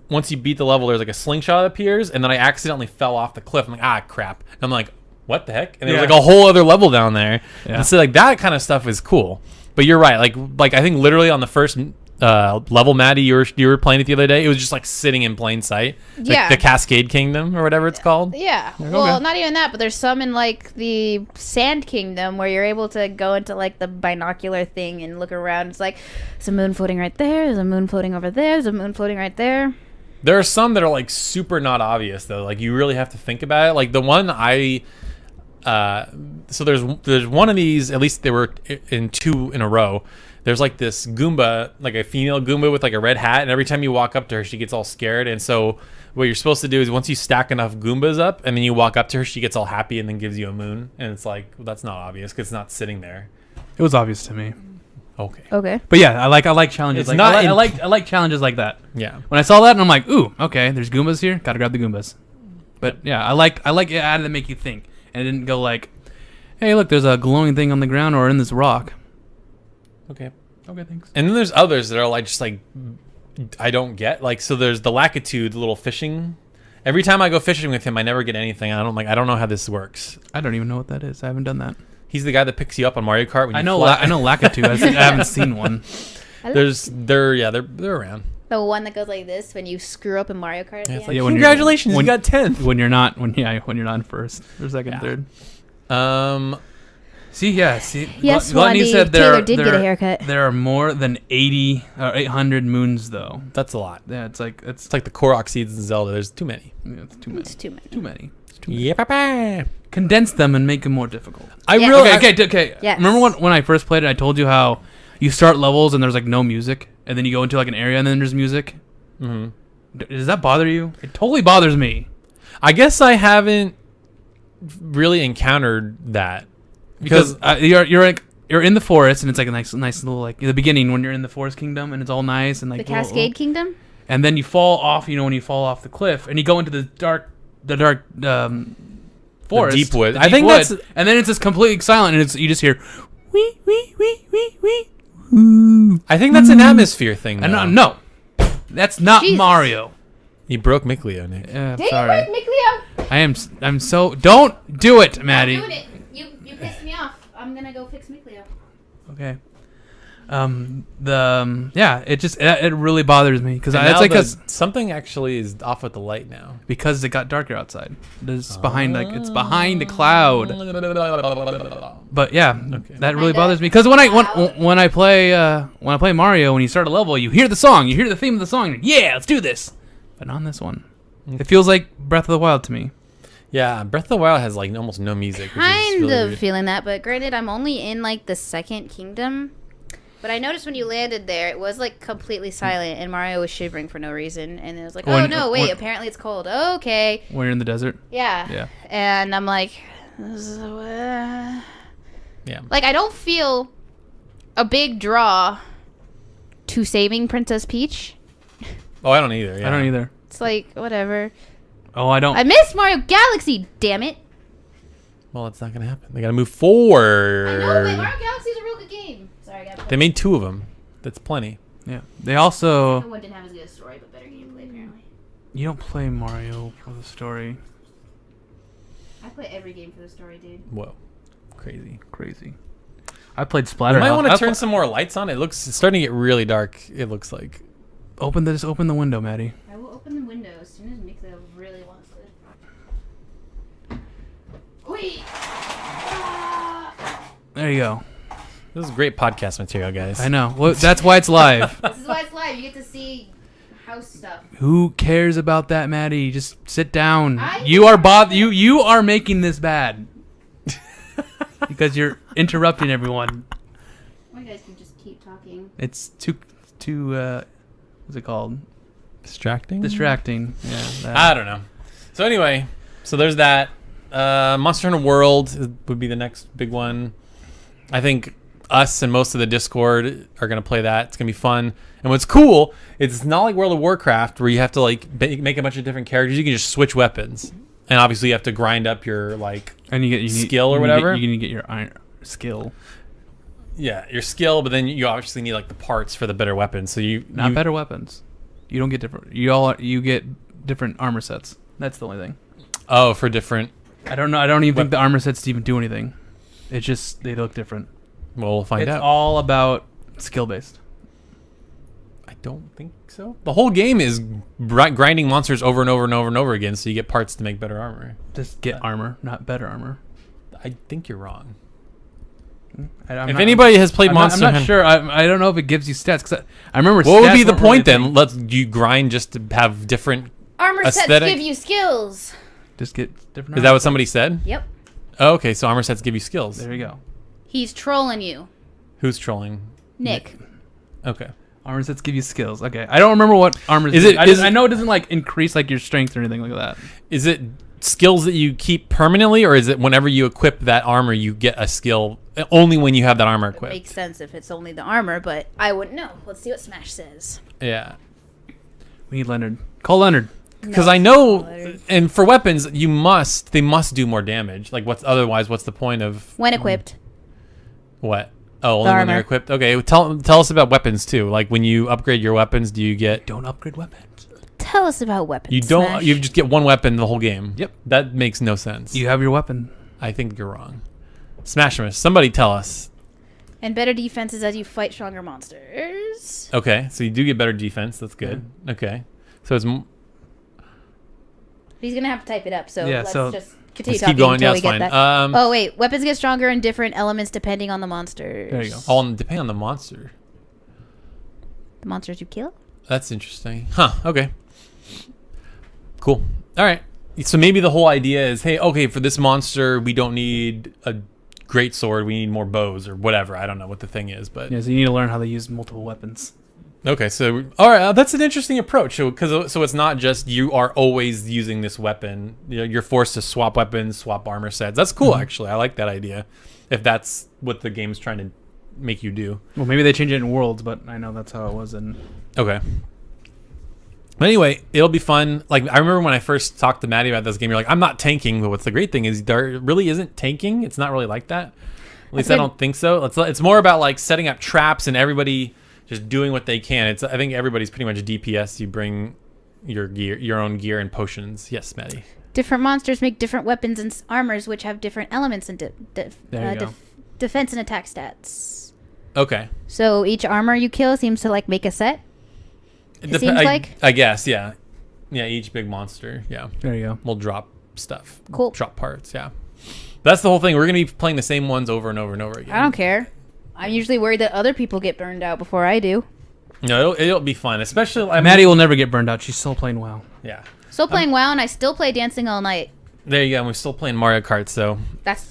once you beat the level, there's like a slingshot that appears, and then I accidentally fell off the cliff. I'm like, ah, crap. And I'm like, what the heck? And there's like a whole other level down there. Yeah. And so like that kind of stuff is cool. But you're right. Like I think literally on the first level, Maddie, you were playing it the other day. It was just like sitting in plain sight. Like Yeah. the Cascade Kingdom or whatever it's called. Yeah. Well, not even that, but there's some in like the Sand Kingdom where you're able to go into like the binocular thing and look around. It's like there's a moon floating right there. There's a moon floating over there. There's a moon floating right there. There are some that are like super not obvious though. Like you really have to think about it. Like the one so there's one of these, at least there were in two in a row. There's like this Goomba, like a female Goomba with like a red hat, and every time you walk up to her, she gets all scared. And so what you're supposed to do is once you stack enough Goombas up, and then you walk up to her, she gets all happy and then gives you a moon. And it's like, well, that's not obvious because it's not sitting there. It was obvious to me. Okay. But yeah, I like challenges. It's Like, not I like challenges like that. Yeah. When I saw that, and I'm like, ooh, okay, there's Goombas here. Gotta grab the Goombas. But yeah, I like it added to make you think, and it didn't go like, hey, look, there's a glowing thing on the ground or in this rock. Okay, thanks. And then there's others that are like just like I don't get. Like so there's the Lakitu, the little fishing. Every time I go fishing with him, I never get anything. I don't know how this works. I don't even know what that is. I haven't done that. He's the guy that picks you up on Mario Kart. When I you know fly. I know Lakitu. I haven't seen one. They're around. The one that goes like this when you screw up in Mario Kart. At the end. Yeah, Congratulations, you got 10. When you're not in first or second, third. See. Yes, Gluttony Wandy, said Taylor did get a haircut. There are more than 80 or 800 moons, though. That's a lot. Yeah, it's like It's like the Korok seeds in Zelda. There's too many. yeah, it's too many. It's too many. Too many. Yeah, papa. Condense them and make them more difficult. Yeah. Okay. Yes. Remember when I first played it, I told you how you start levels and there's like no music, and then you go into like an area and then there's music. Mm-hmm. Does that bother you? It totally bothers me. I guess I haven't really encountered that Because you're in the forest and it's like a nice little like in the beginning when you're in the forest kingdom and it's all nice and like The Cascade Kingdom. and then you fall off. When you fall off the cliff and you go into the dark forest, deep wood. the I deep think wood, that's- and then it's just completely silent and you just hear wee wee wee wee wee. Ooh. I think that's an atmosphere thing. And though. no, that's not Jesus. Mario. You broke Mickleo, Nick. Did Sorry, you break Mickleo? I'm so. Don't do it, Maddie. I'm doing it. You pissed me off. I'm gonna go fix Mickleo. Okay. It really bothers me because And it's now like cause, something actually is off with the light now. because it got darker outside. It's behind it's behind a cloud. But yeah, that really bothers me because when I play Mario, when you start a level, you hear the song, you hear the theme of the song. You're, yeah, let's do this. But not on this one. It feels like Breath of the Wild to me. Yeah, Breath of the Wild has like almost no music. Kind really of weird. feeling that, but granted, I'm only in like the second kingdom. But I noticed when you landed there, it was like completely silent, and Mario was shivering for no reason. And it was like, apparently it's cold. Okay. When you're in the desert. Yeah. Yeah. And I'm like, Yeah. Like, I don't feel a big draw to saving Princess Peach. Oh, I don't either. Yeah. I don't either. It's like, whatever. Oh, I don't. I missed Mario Galaxy, damn it. Well, it's not gonna happen. They gotta move forward. I know, but Mario Galaxy is a real good game. Sorry, I got They made 2 of them. That's plenty. Yeah. They also. one didn't have as good a story, but better gameplay, apparently. You don't play Mario for the story. I play every game for the story, dude. Whoa, crazy. Crazy. I played You Splatterhouse. might want to I turn pl- some more lights on. It's starting to get really dark. It looks like. Open the window, Maddie. I will open the window as soon as Mika really wants to. Wait! There you go. This is great podcast material, guys. I know. Well, that's why it's live. This is why it's live. You get to see house stuff. Who cares about that, Maddie? Just sit down. I You are making this bad. Because you're interrupting everyone. Well, you guys can just keep talking. It's too what's it called? Distracting. Distracting. Yeah. That. I don't know. So anyway, so there's that. Monster Hunter World would be the next big one. I think us and most of the Discord are gonna play that. It's gonna be fun. And what's cool, it's not like World of Warcraft where you have to like make a bunch of different characters. You can just switch weapons, and obviously you have to grind up your like And you need skill or you whatever. You need to get your iron skill. Yeah, your skill, but then you obviously need like the parts for the better weapons. So Not better weapons. You don't get different. You get different armor sets. That's the only thing. Oh, for different. I don't know. I don't even think the armor sets even do anything. It's just they look different. Well, we'll find It's out. all about skill based. I don't think so. The whole game is grinding monsters over and over and over and over again, so you get parts to make better armor. Just get armor, not better armor. I think you're wrong. I'm If not- anybody has played Monster I'm not Hunter, sure. I don't know if it gives you stats because I remember. what would stats be the weren't point really a then? Let's you grind just to have different. Armor Aesthetic. sets give you skills. thing. Just get different. Is that armor what somebody said? Yep. Oh, okay, so armor sets give you skills. There you go. He's trolling you, Who's trolling? Nick. Okay. Armor sets give you skills. Okay, I don't remember what armor. Is it- I know it doesn't like increase like your strength or anything like that. Is it skills that you keep permanently, or is it whenever you equip that armor, you get a skill only when you have that armor It equipped? makes sense if it's only the armor, but I wouldn't know. Let's see what Smash says. Yeah. We need Leonard. Call Leonard. Because No, I know, letters. and for weapons, they must do more damage. Like, what's the point of When equipped. what? Oh, only when armor. they're equipped. Okay, tell us about weapons too. Like when you upgrade your weapons, do you get? Don't upgrade weapons. Tell us about weapons. You don't. Smash. You just get one weapon the whole game. Yep. That makes no sense. You have your weapon. I think you're wrong. Smashimus, somebody tell us. And better defenses as you fight stronger monsters. Okay, so you do get better defense. That's good. Okay, so it's He's gonna have to type it up, so Yeah, let's so- just continue let's talking keep going. until Yeah, we it's get fine. that. Oh wait, weapons get stronger in different elements depending on the monsters. There you go. all depending on the monster. The monsters you kill. That's interesting. Huh. Okay. Cool. All right. So maybe the whole idea is, hey, okay, for this monster, we don't need a great sword. We need more bows or whatever. I don't know what the thing is, but Yeah, so you need to learn how to use multiple weapons. okay. So all right, that's an interesting approach. So it's not just you are always using this weapon. You're forced to swap weapons, swap armor sets. That's cool, actually. I like that idea. If that's what the game's trying to make you do. Well, maybe they change it in Worlds, but I know that's how it was in. Okay. But anyway, it'll be fun. Like, I remember when I first talked to Maddie about this game, you're like, I'm not tanking. But what's the great thing is there really isn't tanking. It's not really like that. At least I don't think so. It's more about like setting up traps and everybody just doing what they can. I think everybody's pretty much DPS. You bring your gear, your own gear and potions. Yes, Maddie. Different monsters make different weapons and armors, which have different elements and There you go. defense and attack stats. Okay. So each armor you kill seems to like make a set. It seems like. I guess, yeah. Yeah, each big monster, yeah. There you go. Will drop stuff. Cool. Drop parts, yeah. That's the whole thing. We're going to be playing the same ones over and over and over again. I don't care. I'm usually worried that other people get burned out before I do. No, it'll be fun, especially... Maddie will never get burned out. She's still playing WoW. Yeah. Still playing WoW, and I still play Dancing All Night. There you go. And we're still playing Mario Kart, so... That's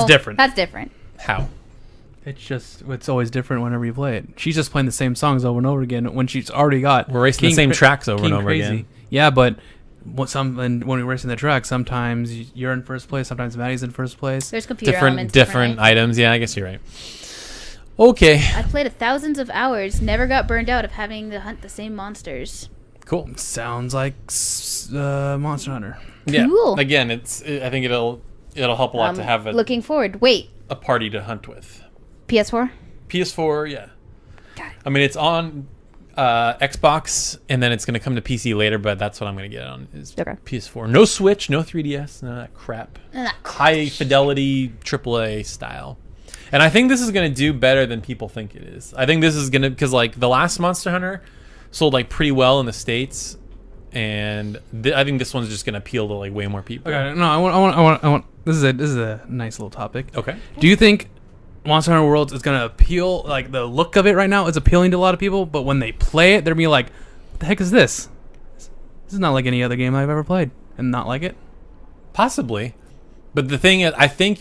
different. That's different. How? It's always different whenever you play it. She's just playing the same songs over and over again when she's already got... We're racing the same tracks over and over Crazy. again. Yeah, but when we're racing the track, sometimes you're in first place, sometimes Maddie's in first place. There's computer elements. Different items. Yeah, I guess you're right. Okay. I've played thousands of hours, never got burned out of having to hunt the same monsters. Cool. Sounds like Monster Hunter. Yeah. Cool. Again, I think it'll help a lot to have looking forward. Wait. A party to hunt with. PS4? PS4, yeah. Got it. I mean, it's on Xbox, and then it's going to come to PC later, but that's what I'm going to get on is PS4. No Switch, no 3DS, none of that crap. High fidelity AAA style. And I think this is going to do better than people think it is. I think this is going to, because like the last Monster Hunter sold like pretty well in the States, and I think this one's just going to appeal to like way more people. Okay, no, I want. This is a nice little topic. Okay. Do you think Monster Hunter Worlds is gonna appeal? Like the look of it right now is appealing to a lot of people, but when they play it, they're gonna be like, "What the heck is this? This is not like any other game I've ever played," and not like it. Possibly, but the thing is, I think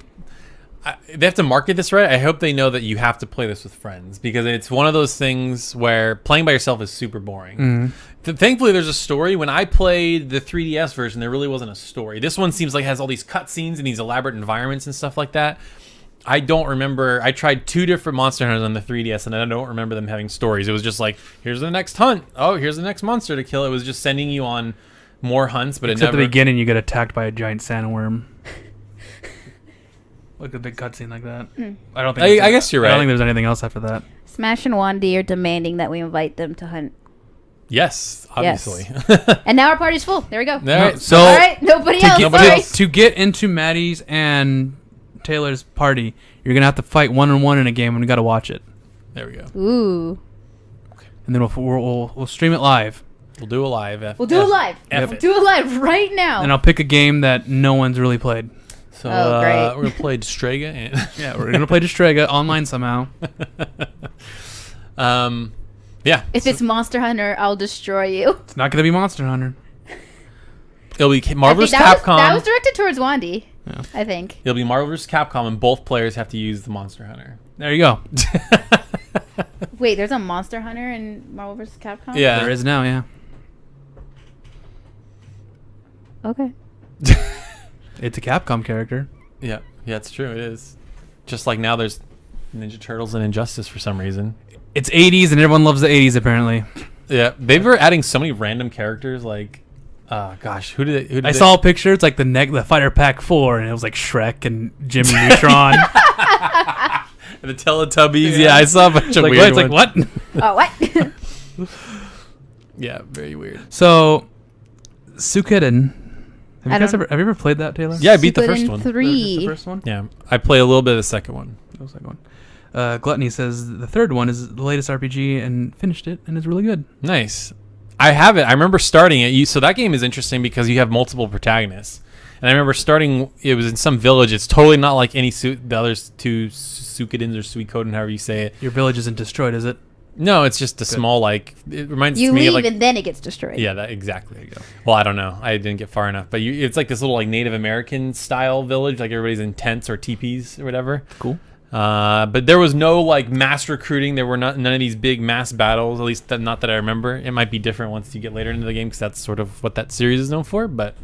they have to market this right. I hope they know that you have to play this with friends, because it's one of those things where playing by yourself is super boring. Mm-hmm. Thankfully, there's a story. When I played the 3DS version, there really wasn't a story. This one seems like it has all these cutscenes and these elaborate environments and stuff like that. I don't remember. I tried 2 different Monster Hunters on the 3DS, and I don't remember them having stories. It was just like, here's the next hunt. Oh, here's the next monster to kill. It was just sending you on more hunts, but Except it never... at the beginning, you get attacked by a giant sandworm. Like a big cutscene like that. I don't think. I guess you're right. I don't think there's anything else after that. Smash and Wandy are demanding that we invite them to hunt. Yes, obviously. Yes. And now our party's full. There we go. All right. So, all right, nobody else. To get into Maddie's and Taylor's party, you're gonna have to fight 1-on-1 in a game, and we gotta watch it. There we go. Ooh. And then we'll stream it live. We'll do a live. We'll do it live. We'll do it live right now. And I'll pick a game that no one's really played. So great. we're gonna play Destrega, and Yeah, we're gonna play Destrega online somehow. Yeah. If it's Monster Hunter, I'll destroy you. It's not gonna be Monster Hunter. It'll be Marvel vs. That Capcom. was directed towards Wandy. Yeah. I think. It'll be Marvel vs. Capcom, and both players have to use the Monster Hunter. There you go. Wait, there's a Monster Hunter in Marvel vs. Capcom? Yeah. There is now, yeah. Okay. It's a Capcom character. Yeah, it's true. It is. Just like now, there's Ninja Turtles and Injustice for some reason. It's 80s, and everyone loves the 80s, apparently. Yeah, they were adding so many random characters. Like, gosh, who did they? I saw a picture. It's like the Fighter Pack 4, and it was like Shrek and Jimmy Neutron. The Teletubbies. Yeah, I saw a bunch of like, weird what? ones. It's like, what? Oh, what? Yeah, very weird. So, Suikoden. Have you ever played that, Taylor? Yeah, I beat the first one. 3. The first one? Yeah, I play a little bit of the second one. That was the second one. Gluttony says the third one is the latest RPG and finished it, and it's really good. Nice. I have it. I remember starting it. So that game is interesting because you have multiple protagonists. And I remember starting, it was in some village. It's totally not like the other 2 Suikodens or Suikoden, however you say it. Your village isn't destroyed, is it? No, it's just a small, like, it reminds You me leave of like... and then it gets destroyed. Yeah, that exactly. There you go. Well, I don't know. I didn't get far enough. But it's like this little like Native American style village. Like everybody's in tents or teepees or whatever. Cool. But there was no like mass recruiting. There were none of these big mass battles. At least not that I remember. It might be different once you get later into the game because that's sort of what that series is known for. But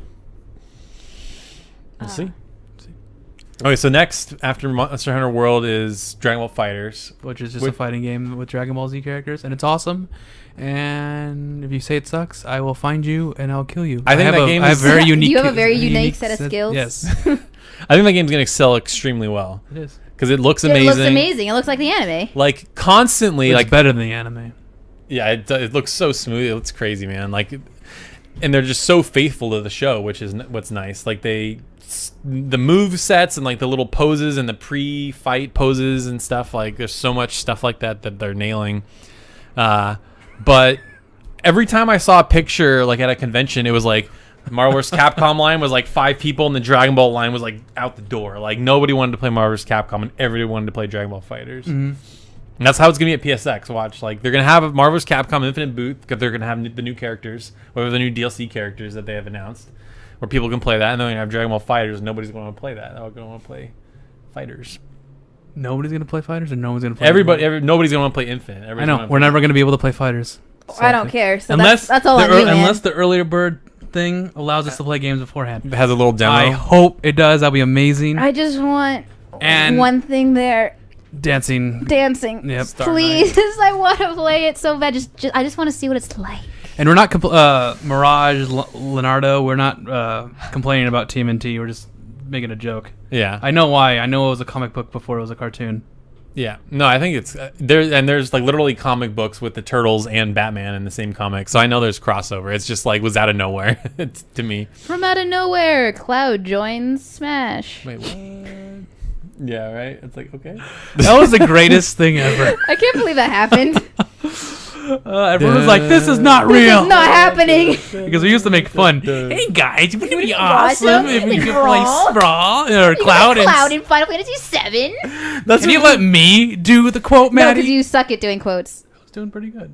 we'll see. Okay, so next after Monster Hunter World is Dragon Ball FighterZ, Which is just a fighting game with Dragon Ball Z characters, and it's awesome. And if you say it sucks, I will find you and I'll kill you. I think that game I have very unique. You have a very unique set of skills. Yes, I think that game's gonna excel extremely well. it is. Because it looks amazing. It looks amazing. It looks like the anime. Like constantly, It's like better than the anime. yeah, it looks so smooth. It looks crazy, man. Like, and they're just so faithful to the show, which is what's nice. Like the move sets and like the little poses and the pre-fight poses and stuff. Like there's so much stuff like that they're nailing. But every time I saw a picture like at a convention, it was like Marvel vs. Capcom line was like 5 people, and the Dragon Ball line was like out the door. Like nobody wanted to play Marvel vs. Capcom, and everybody wanted to play Dragon Ball FighterZ. And that's how it's gonna be at PSX. Watch, like they're gonna have a Marvel vs. Capcom Infinite booth because they're gonna have the new characters, or the new DLC characters that they have announced, where people can play that. And then they have Dragon Ball FighterZ. Nobody's going to play that. They're all going to want to play FighterZ. Nobody's gonna play Fighters, or no one's gonna play. Nobody's gonna want to play Infinite. I know we're never gonna be able to play Fighters. So I don't care. So unless that's all I do, man. Unless the earlier bird thing allows us to play games beforehand. It has a little demo. I hope it does. That'll be amazing. I just want And one thing there. Dancing. Yep. Star Please, Night. I want to play it so bad. I just want to see what it's like. And we're not Mirage, Leonardo. We're not complaining about TMNT. We're just making a joke. Yeah. I know why. I know it was a comic book before it was a cartoon. Yeah. No, I think it's there's like literally comic books with the Turtles and Batman in the same comic. So I know there's crossover. It's just like was out of nowhere to me. From out of nowhere, Cloud joins Smash. Wait, what? Yeah, right? It's like, okay. That was the greatest thing ever. I can't believe that happened. Everyone was like, this is not real. This is not happening. Because we used to make fun. Hey guys, wouldn't it be awesome awesome if we could play Sprawl or Cloud Cloud in Final Fantasy VII. Can you let me do the quote, No, Maddie? because you suck at doing quotes. I was doing pretty good.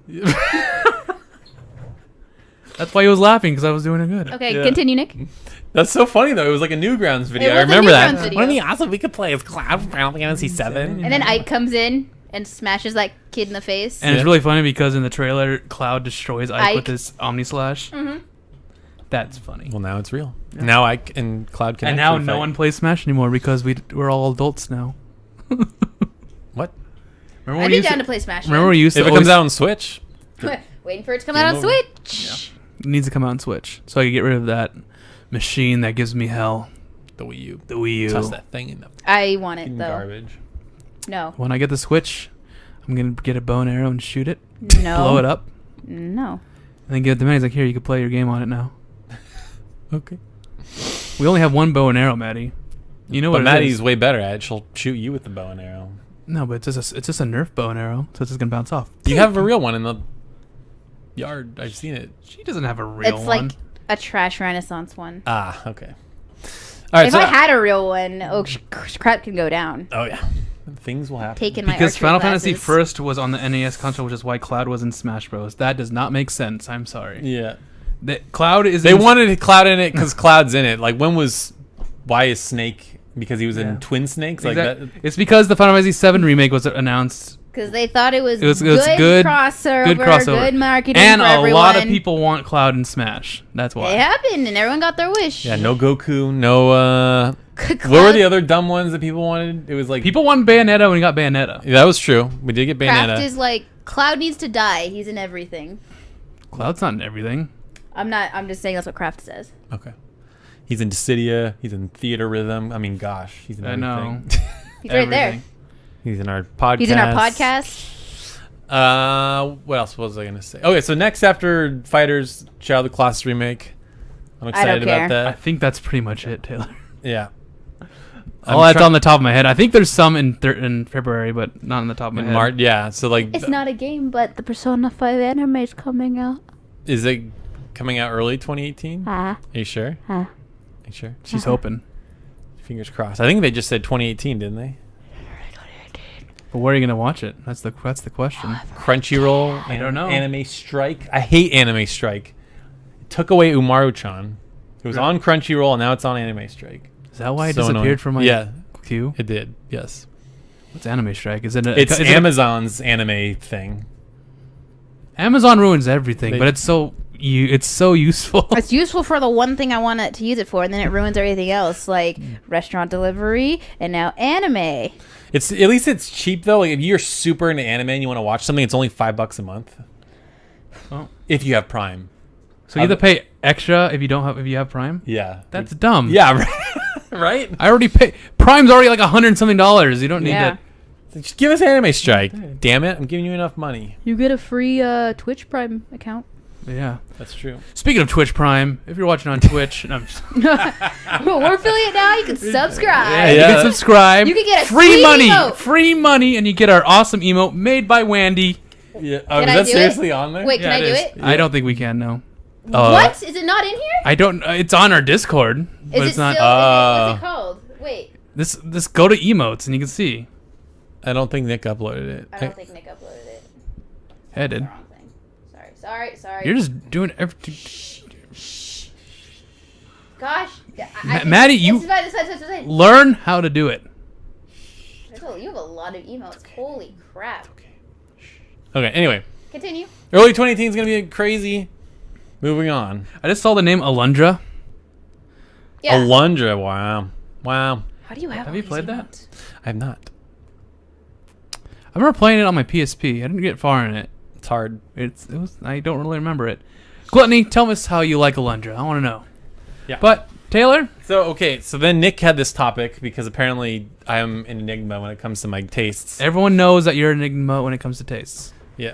That's why he was laughing, because I was doing it good. Okay, Yeah. continue, Nick. That's so funny though. It was like a Newgrounds video. It I was a remember that. Newgrounds video. Wouldn't it be awesome if we could play as Cloud from Final Fantasy VII? And then Ike comes in and smashes that kid in the face. And it's really funny because in the trailer, Cloud destroys Ike with his Omni Slash. Mm-hmm. That's funny. Well, now it's real. Yeah. Now Ike and Cloud can. And now actually no fight. one plays Smash anymore because we're all adults now. What? Remember I'd be down to play Smash. Remember we used to if it comes out on Switch. Waiting for it to come out on Switch. It needs to come out on Switch, so I can get rid of that machine that gives me hell. The Wii U. The Wii U. Toss that thing in the I want it though. garbage. No. When I get the Switch, I'm gonna get a bow and arrow and shoot it. No. Blow it up. No. And then give it to Maddie. He's like, here, you can play your game on it now. Okay. We only have one bow and arrow, Maddie. You know what? But it Maddie's is. way better at it. She'll shoot you with the bow and arrow. No, but it's just a Nerf bow and arrow, so it's just gonna bounce off. You have a real one in the yard. I've seen it. She doesn't have a real It's one. like a trash Renaissance one. Ah, okay. All right. If I had a real one, crap can go down. Oh yeah, things will happen. Taking my Because archery Final classes. Fantasy First was on the NES console, which is why Cloud was in Smash Bros. That does not make sense. I'm sorry. Yeah. Cloud is. They wanted Cloud in it because Cloud's in it. Like why is Snake? Because he was in Twin Snakes. Like that. It's because the Final Fantasy VII remake was announced. Because they thought it was, good crossover, good marketing and for a everyone. lot of people want Cloud in Smash. That's why. It happened, and everyone got their wish. Yeah. No Goku. No. What were the other dumb ones that people wanted? It was like people want Bayonetta when we got Bayonetta. Yeah, that was true. We did get Bayonetta. Kraft is like Cloud needs to die. He's in everything. Cloud's not in everything. I'm just saying that's what Kraft says. Okay. He's in Dissidia. He's in Theater Rhythm. I mean, gosh, he's in everything. I know. He's right there. He's in our podcast. He's in our podcast. What else was I gonna say? Okay, so next after Fighters Shadow of the Colossus remake, I'm excited about I that. think that's pretty much it, Taylor. Yeah. All that's on the top of my head. I think there's some in February, but not on the top of my head. March, yeah. So like, It's not a game, but the Persona 5 anime is coming out. is it coming out early 2018? Are you sure? Are you sure? She's hoping. Fingers crossed. I think they just said 2018, didn't they? But where are you gonna watch it? That's the question. Crunchyroll. I don't know. Anime Strike. I hate Anime Strike. It took away Umaru-chan. It was on Crunchyroll, and now it's on Anime Strike. Is that why it So disappeared annoying. from my queue? It did. Yes. What's Anime Strike? Is it? It's Amazon's anime thing. Amazon ruins everything, but it's so useful. It's useful for the one thing I want it to use it for, and then it ruins everything else, like restaurant delivery and now anime. It's at least it's cheap though. Like if you're super into anime and you want to watch something, it's only $5 a month. Oh. If you have Prime. So you either pay extra if you have Prime. Yeah. That's dumb. Yeah. Right. Right. I already pay. Prime's already like $100 and something. You don't need that. Just give us Anime Strike. Damn it! I'm giving you enough money. You get a free Twitch Prime account. Yeah. That's true. Speaking of Twitch Prime, if you're watching on Twitch, and I'm just, We're affiliate now. You can subscribe. you can subscribe. You can get a free sweet money, emote. free money, and you get our awesome emote made by Wandy. Yeah. Can Is I that do seriously it? on there? Wait, can I do it? I don't think we can. No. What? Is it not in here? I don't. It's on our Discord, but Is it's it not. still? What's it called? Wait. This go to emotes and you can see. I don't think Nick uploaded it. I don't think Nick uploaded it. Headed. Wrong thing. Sorry. You're just doing everything. Gosh. Maddie, you learn how to do it. You have a lot of emotes. Holy crap. Okay, anyway. Continue. Early 2018 is going to be crazy. Moving on. I just saw the name Alundra. Yeah. Alundra, wow. How do you have Have you played that? emotes? I have not. I remember playing it on my PSP. I didn't get far in it. It's hard. It was. I don't really remember it. Gluttony, tell us how you like Alundra. I want to know. Yeah. But Taylor, So then Nick had this topic because apparently I am an enigma when it comes to my tastes. everyone knows that you're an enigma when it comes to tastes. Yeah.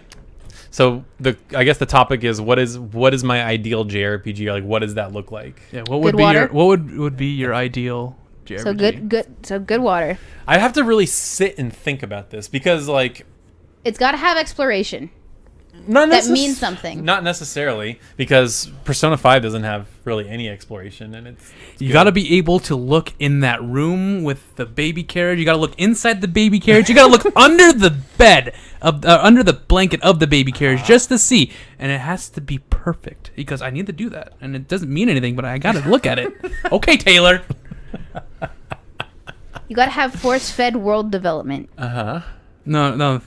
So I guess the topic is what is my ideal JRPG? Like what does that look like? Yeah. What would Good be water? what would be your ideal JRPG? So good water. I have to really sit and think about this because like It's got to have exploration. not That means something. Not necessarily because Persona 5 doesn't have really any exploration and it's You got to be able to look in that room with the baby carriage. You got to look inside the baby carriage. You got to look under the bed under the blanket of the baby carriage just to see. And it has to be perfect because I need to do that. And it doesn't mean anything, but I got to look at it. Okay, Taylor. You got to have force-fed world development. No.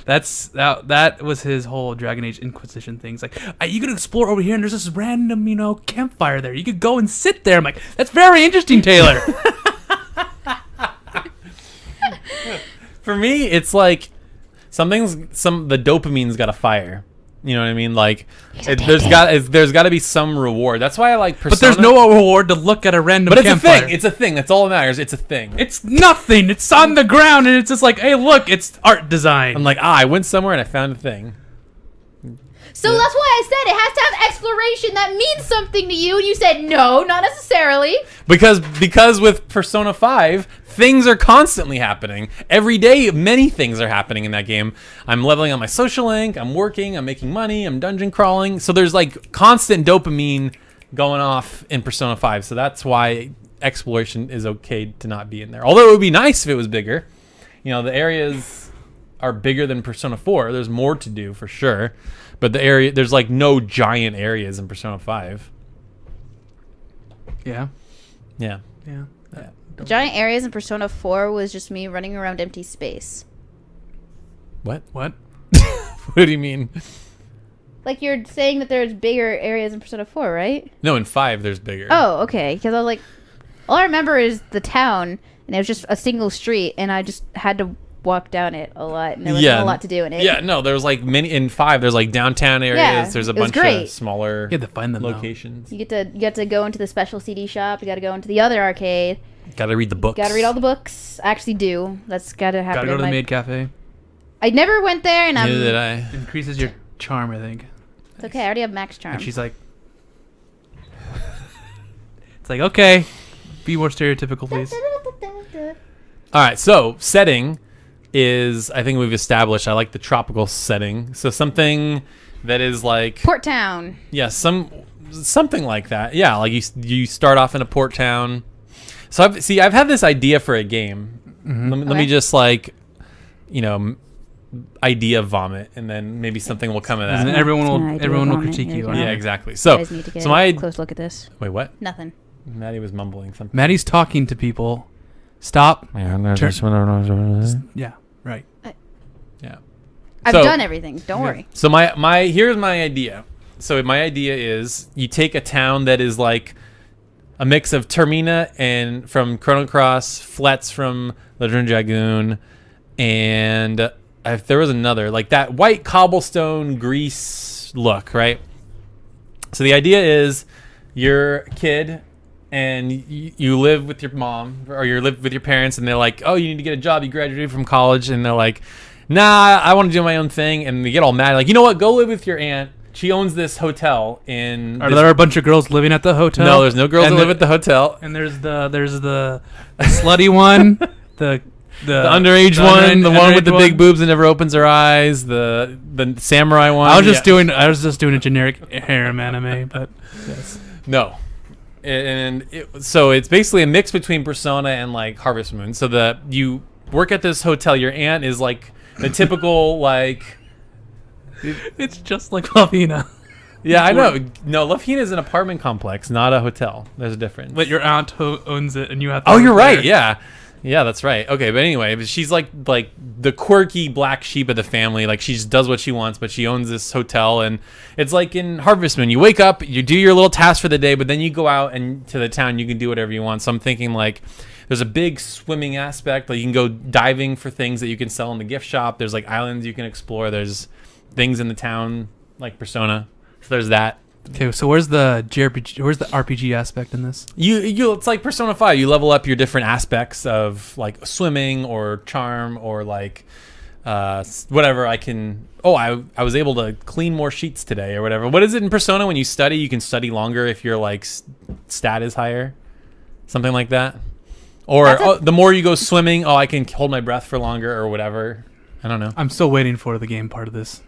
that was his whole Dragon Age Inquisition thing. It's like, you could explore over here and there's this random, campfire there. You could go and sit there. I'm like, that's very interesting, Taylor. For me, it's like the dopamine's got to fire. You know what I mean? Like there's got to be some reward. That's why I like Persona. But there's no reward to look at a random But campfire. it's a thing. That's all that matters. It's a thing. It's nothing. It's on the ground and it's just like, hey, look, it's art design. I'm like, I went somewhere and I found a thing. So that's why I said it has to have exploration. That means something to you. And you said, no, not necessarily. Because with Persona 5, things are constantly happening. Every day, many things are happening in that game. I'm leveling on my social link. I'm working. I'm making money. I'm dungeon crawling. So there's like constant dopamine going off in Persona 5. So that's why exploration is okay to not be in there. Although it would be nice if it was bigger. The areas are bigger than Persona 4. There's more to do for sure. But there's like no giant areas in Persona 5. Yeah. Yeah. The giant areas in Persona 4 was just me running around empty space. What? What? What do you mean? Like you're saying that there's bigger areas in Persona 4, right? No, in 5 there's bigger. Oh, okay. Because I was like, all I remember is the town, and it was just a single street, and I just had to walk down it a lot, and there wasn't a lot to do in it. Yeah, no, there's like many in 5. There's like downtown areas. Yeah, there's a it was bunch great. of smaller You had to find them, though. locations. You get to go into the special CD shop. You got to go into the other arcade. Got to read the books. Got to read all the books. I actually do. That's got to happen. Gotta go to the in maid cafe. I never went there, and Neither did I'm. I. Increases your charm, I think. It's okay. I already have max charm. And she's like, it's like, okay, be more stereotypical, please. All right, so setting is, I think we've established, I like the tropical setting. So something that is like Port Town. Yeah, something like that. Yeah, like you start off in a port town. So I've had this idea for a game. Let me just like, idea vomit, and then maybe something will come of that. And everyone will critique you. Yeah, exactly. You So guys need to get my a close look at this. wait, what? Nothing. Maddie was mumbling something. Maddie's talking to people. Stop. Yeah, Right. yeah. I've So- done everything. Don't worry. So here's my idea. So my idea is you take a town that is like a mix of Termina and from Chrono Cross, Fletz from Legend of Dragoon, and if there was another, like that white cobblestone Greece look, right? So the idea is you're a kid and you live with your mom or you live with your parents, and they're like, oh, you need to get a job. You graduated from college, and they're like, nah, I want to do my own thing. And they get all mad, like, you know what? Go live with your aunt. she owns this hotel in. Are there a bunch of girls living at the hotel? No, there's no girls that live at the hotel. And there's the slutty one, the underage one, the one with the big boobs that never opens her eyes, the samurai one. I was just doing a generic harem anime, but yes. No. So it's basically a mix between Persona and like Harvest Moon. So you work at this hotel. Your aunt is like the typical like. It's just like Lavina. Yeah, I know. No, Lavina is an apartment complex, not a hotel. There's a difference. But your aunt owns it, and you have to. Oh, you're right. Yeah. Yeah, that's right. Okay, but anyway, she's like the quirky black sheep of the family. Like she just does what she wants, but she owns this hotel, and it's like in Harvest Moon. You wake up, you do your little task for the day, but then you go out and to the town. You can do whatever you want. So I'm thinking like there's a big swimming aspect. Like you can go diving for things that you can sell in the gift shop. There's like islands you can explore. There's things in the town like Persona. So there's that. Okay, so where's the JRPG? Where's the RPG aspect in this? You it's like Persona 5. You level up your different aspects of like swimming or charm or like whatever. I was able to clean more sheets today or whatever. What is it in Persona when you study? You can study longer if your like stat is higher, something like that. Or the more you go swimming, I can hold my breath for longer or whatever. I don't know. I'm still waiting for the game part of this.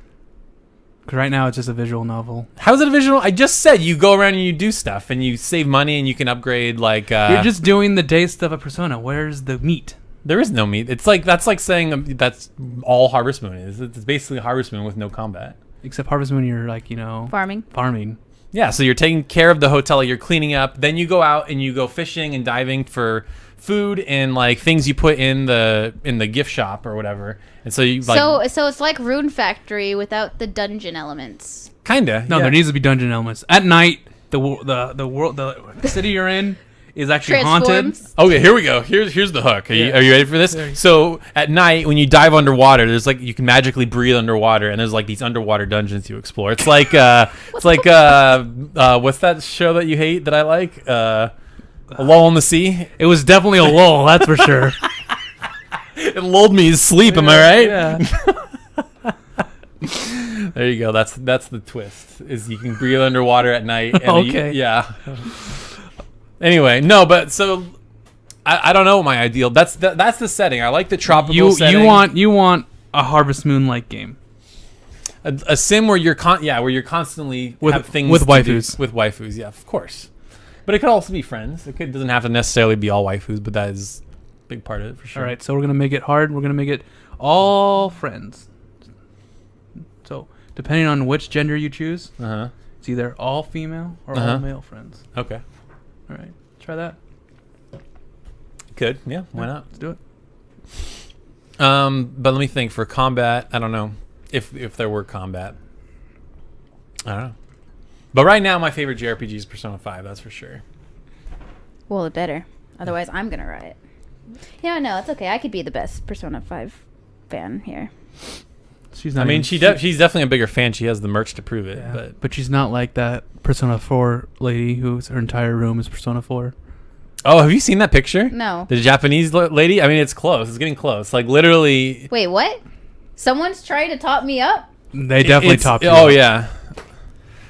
Because right now it's just a visual novel. How is it a visual? I just said you go around and you do stuff and you save money and you can upgrade like. You're just doing the day stuff of Persona. Where's the meat? There is no meat. It's like that's like saying that's all Harvest Moon is. It's basically Harvest Moon with no combat. Except Harvest Moon, you're like farming. Yeah, so you're taking care of the hotel. You're cleaning up. Then you go out and you go fishing and diving for food and like things you put in the gift shop or whatever. And so you like so it's like Rune Factory without the dungeon elements. Kinda. No, yeah. there needs to be dungeon elements. At night, the city you're in is actually haunted. Okay, here we go. Here's the hook. Are you ready for this? So at night when you dive underwater, there's like you can magically breathe underwater, and there's like these underwater dungeons you explore. It's like what's that show that you hate that I like? A Lull in the Sea. It was definitely a lull, that's for sure. It lulled me to sleep. Am I right? Yeah. There you go. That's the twist. Is you can breathe underwater at night. And okay. Yeah. Anyway, no, but so I don't know what my ideal. That's the setting. I like the tropical setting. You want a Harvest Moon like game. A sim where you're constantly have things with waifus. With waifus, yeah, of course. But it could also be friends. Doesn't have to necessarily be all waifus, but that is a big part of it for sure. All right, so we're gonna make it hard. We're gonna make it all friends. So depending on which gender you choose, it's either all female or all male friends. Okay. All right, try that. Good. Yeah. Why not? Let's do it. But let me think. For combat, I don't know if there were combat. I don't know. But right now, my favorite JRPG is Persona 5. That's for sure. Well, it better. Otherwise, I'm gonna riot. Yeah, no, it's okay. I could be the best Persona 5 fan here. She's not. I mean, she's definitely a bigger fan. She has the merch to prove it. Yeah, but she's not like that Persona 4 lady whose her entire room is Persona 4. Oh, have you seen that picture? No. The Japanese lady? I mean, it's close. It's getting close. Like, literally. Wait, what? Someone's trying to top me up? They definitely topped you. Oh, yeah.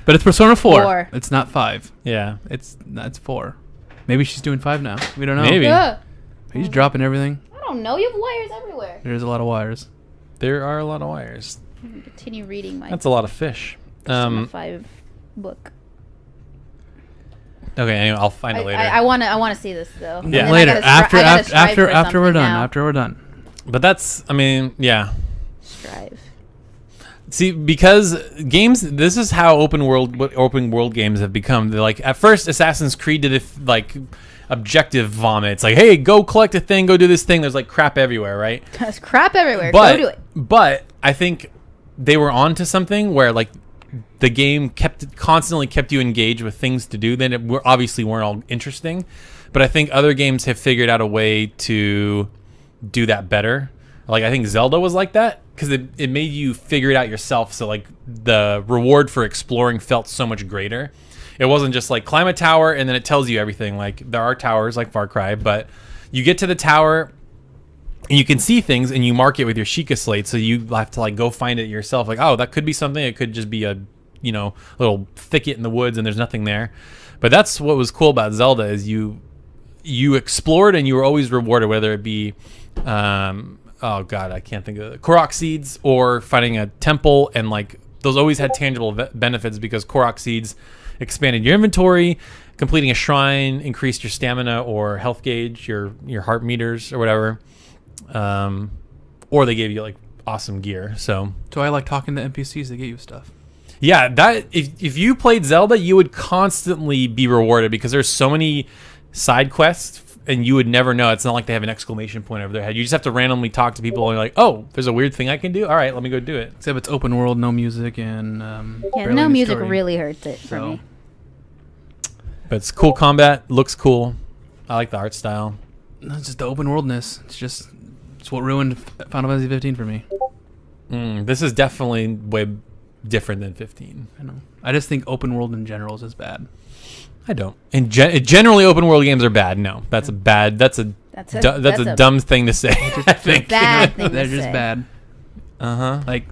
But it's Persona 4. It's not 5. Yeah. It's 4. Maybe she's doing 5 now. We don't know. Maybe. He's dropping everything. I don't know. You have wires everywhere. There's a lot of wires. There are a lot of wires. Continue reading my That's a lot of fish. Persona 5 book. Okay, anyway, I'll find it later. I want to see this though. Yeah. Later, after we're done. now. After we're done. But that's, I mean, yeah. Strive. See, because games, this is how open world games have become. They're like, at first, Assassin's Creed did like objective vomit. It's like, hey, go collect a thing, go do this thing. There's like crap everywhere, right? There's crap everywhere. Go do it. But I think they were onto something where like the game constantly kept you engaged with things to do. Then obviously weren't all interesting, but I think other games have figured out a way to do that better. Like I think Zelda was like that because it made you figure it out yourself. So like the reward for exploring felt so much greater. It wasn't just like climb a tower and then it tells you everything. Like there are towers like Far Cry, but you get to the tower and you can see things and you mark it with your Sheikah slate. So you have to like go find it yourself. Like, oh, that could be something. It could just be a little thicket in the woods and there's nothing there. But that's what was cool about Zelda is you explored and you were always rewarded, whether it be oh god, I can't think of it, Korok seeds or finding a temple, and like those always had tangible benefits because Korok seeds expanded your inventory, completing a shrine increased your stamina or health gauge, your heart meters or whatever, or they gave you like awesome gear. So I like talking to NPCs to get you stuff. yeah, that if you played Zelda, you would constantly be rewarded because there's so many side quests and you would never know. It's not like they have an exclamation point over their head. You just have to randomly talk to people and you're like, oh, there's a weird thing I can do. All right, let me go do it. Except it's open world, no music, and barely no any music story. really hurts it for me. But it's cool combat, looks cool. I like the art style. No, it's just the open worldness. It's what ruined Final Fantasy 15 for me. This is definitely way different than 15. I know. I just think open world in general is just bad. I don't. And generally, open world games are bad. No, that's a bad. That's a dumb thing to say. I think. Bad thing They're to just say. bad. Uh-huh. Like,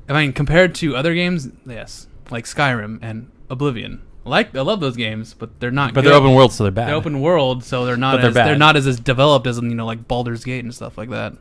I mean, compared to other games, yes, like Skyrim and Oblivion. I love those games, but they're not. But good. they're open world, so they're bad. They're open world, so they're not. But they're as, bad. they're not as developed as like Baldur's Gate and stuff like that.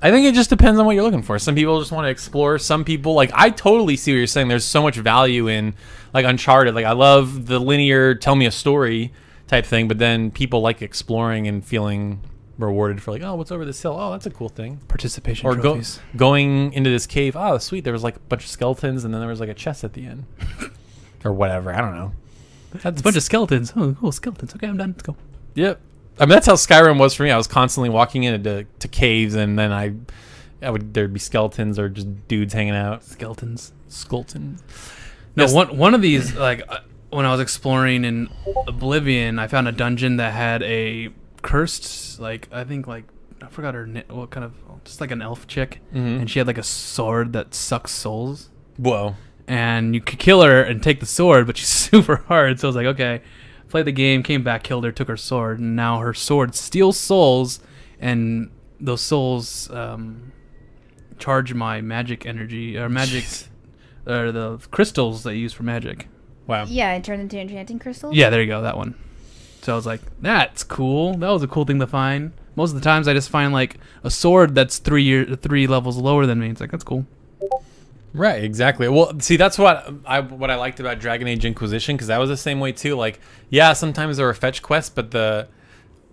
I think it just depends on what you're looking for. Some people just want to explore. Some people, like, I totally see what you're saying. There's so much value in, like, Uncharted. Like, I love the linear tell me a story type thing, but then people like exploring and feeling rewarded for, like, oh, what's over this hill? Oh, that's a cool thing. Participation Or trophies. going into this cave. Oh, sweet. There was, like, a bunch of skeletons, and then there was, like, a chest at the end. Or whatever. I don't know. That's a bunch of skeletons. Oh, cool, skeletons. Okay, I'm done. Let's go. Yep. I mean, that's how Skyrim was for me. I was constantly walking into caves, and then there'd be skeletons or just dudes hanging out. Skeletons. No, No, one of these, like, when I was exploring in Oblivion, I found a dungeon that had a cursed, like, I think, like, I forgot her what kind of, just like an elf chick, and she had like a sword that sucks souls. Whoa. And you could kill her and take the sword, but she's super hard. So I was like, okay. Played the game, came back, killed her, took her sword, and now her sword steals souls, and those souls charge my magic energy, or magic, or the crystals that you use for magic. Wow. Yeah, it turned into enchanting crystals. Yeah, there you go, that one. So I was like, that's cool. That was a cool thing to find. Most of the times I just find like a sword that's 3 levels lower than me. It's like, that's cool. Right, exactly. Well, see, that's what I liked about Dragon Age Inquisition, because that was the same way too. Like, yeah, sometimes there were fetch quests, but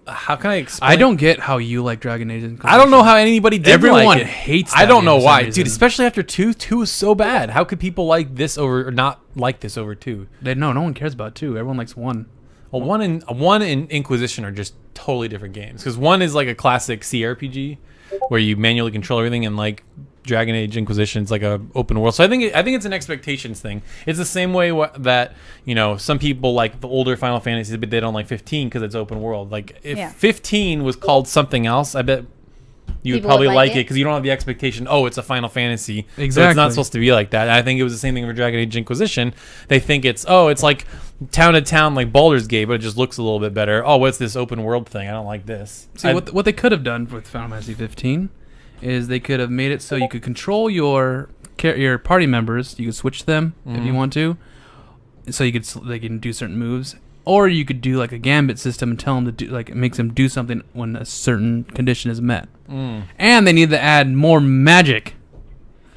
how can I explain? I don't get how you like Dragon Age Inquisition. I don't know how anybody did. Everyone like it. hates I that don't game know for some why, reason. dude. Especially after 2. 2 is so bad. How could people like this over or not like this over 2? No one cares about 2. Everyone likes 1. Well, 1 and Inquisition are just totally different games, because 1 is like a classic CRPG where you manually control everything, and like Dragon Age Inquisition is like a open world. So I think it's an expectations thing. It's the same way that, you know, some people like the older Final Fantasies, but they don't like 15 because it's open world. Like if 15 was called something else, I bet you would probably like it because you don't have the expectation. Oh, it's a Final Fantasy. Exactly. So it's not supposed to be like that. And I think it was the same thing for Dragon Age Inquisition. They think it's like town to town like Baldur's Gate, but it just looks a little bit better. Oh, what's this open world thing? I don't like this. See, what they could have done with Final Fantasy 15 is they could have made it so you could control your party members. You could switch them if you want to, so they can do certain moves, or you could do like a gambit system and tell them to do, like, it makes them do something when a certain condition is met. And they need to add more magic.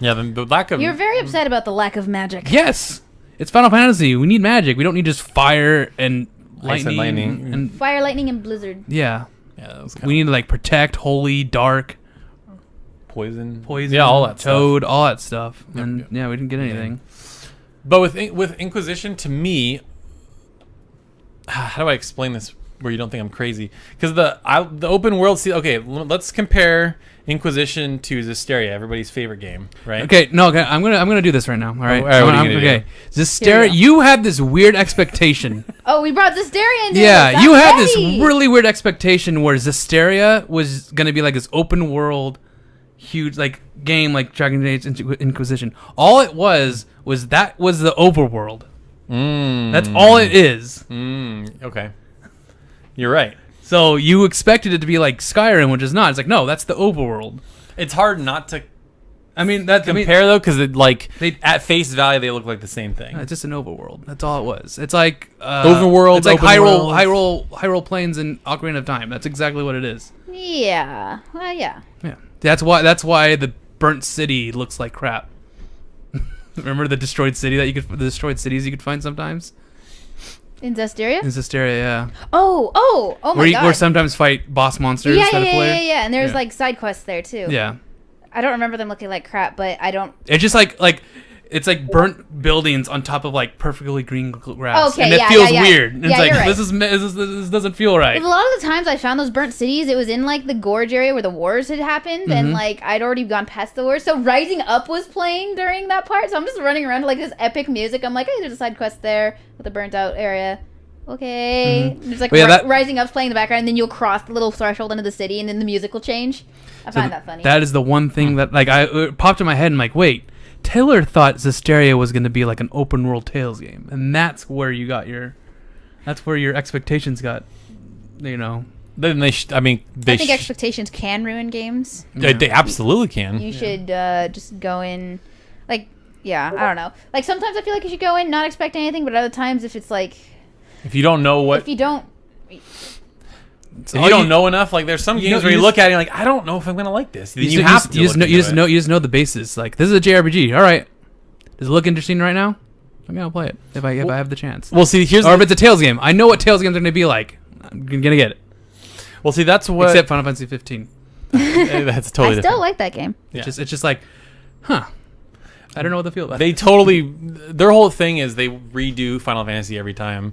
Yeah, the lack of. You're very upset about the lack of magic. Yes, it's Final Fantasy. We need magic. We don't need just fire and Ice and lightning. and Fire, lightning, and blizzard. yeah. Yeah, that was We need to like protect, holy, dark, poison, poison, yeah, all that toad, stuff. all that stuff. Yep, And yep. yeah, we didn't get anything. But with Inquisition, to me, how do I explain this where you don't think I'm crazy? Because the open world. Okay, let's compare Inquisition to Zestiria, everybody's favorite game, right? Okay, no, okay, I'm gonna do this right now. All right, all right, what are you gonna okay. Here Zestiria, we go. you had this weird expectation. Oh, we brought Zestiria into Yeah, this. you I'm had this ready. really weird expectation where Zestiria was gonna be like this open world, huge like game like Dragon Age Inquisition. All it was the overworld. That's all it is. Okay, you're right. So you expected it to be like Skyrim, which is not. It's like, no, that's the overworld. It's hard not to I mean that. compare though, because they- at face value they look like the same thing. It's just an overworld. That's all it was. It's like Overworld, It's like open worlds. Hyrule Plains and Ocarina of Time. That's exactly what it is. Yeah. Well, yeah. Yeah. That's why the burnt city looks like crap. Remember the destroyed city the destroyed cities you could find sometimes? In Zestiria? In Zestiria, yeah. Oh my Where you god. where sometimes fight boss monsters yeah, that are player. yeah. And there's Yeah. like side quests there too. Yeah. I don't remember them looking like crap, but I don't. It's just like it's like burnt buildings on top of like perfectly green grass. Okay, and it yeah, feels yeah. weird. And Yeah, it's like you're right. this doesn't feel right. A lot of the times I found those burnt cities, it was in like the gorge area where the wars had happened, Mm-hmm. and like I'd already gone past the wars. So Rising Up was playing during that part, so I'm just running around to like this epic music. I'm like, hey, there's a side quest there with the burnt out area. Okay, There's like But yeah, that- Rising Up's playing in the background, and then you'll cross the little threshold into the city, and then the music will change. I find that funny. That is the one thing that like it popped in my head and like, wait, Taylor thought Zestiria was going to be like an open world Tales game, and that's where your expectations got, Then they I think expectations can ruin games. they absolutely can. You should just go in, like, yeah, I don't know. Like, sometimes I feel like you should go in not expect anything, but other times if it's like, If you don't know what, if you don't, if you don't know enough, like there's some games where you look at it and you're like, I don't know if I'm gonna like this. Then you have to. You just know the basis. Like, this is a JRPG. All right, does it look interesting right now? I'm gonna play it if I have the chance. Well, see, here's or if it's a Tales game, I know what Tales games are gonna be like. I'm gonna get it. well, see, that's what. Except Final Fantasy 15. That's totally I different. still like that game. Yeah. It's just like, huh? I don't know what to feel about. They totally, their whole thing is they redo Final Fantasy every time.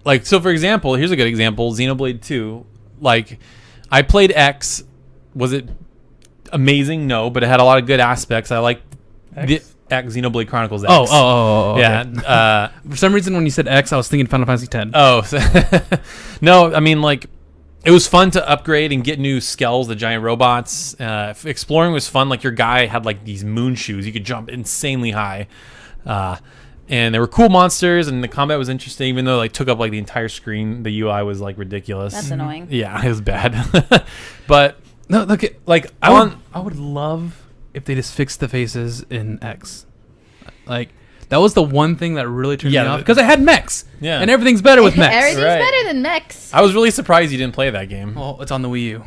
Like, so for example, here's a good example, Xenoblade 2. Like, I played X. Was it amazing? No, but it had a lot of good aspects. I like the X, Xenoblade Chronicles X. Oh, yeah. Okay. For some reason, when you said X, I was thinking Final Fantasy 10. No, I mean, like, it was fun to upgrade and get new skells, the giant robots. Exploring was fun. Like, your guy had like these moon shoes. You could jump insanely high. And there were cool monsters, and the combat was interesting, even though it like took up like the entire screen. The UI was like ridiculous. That's annoying. Yeah, it was bad. But No, look at like I would love if they just fixed the faces in X. Like, that was the one thing that really turned me off, because I had mechs. Yeah. And everything's better with mechs. Everything's Right. better than mechs. I was really surprised you didn't play that game. Well, it's on the Wii U.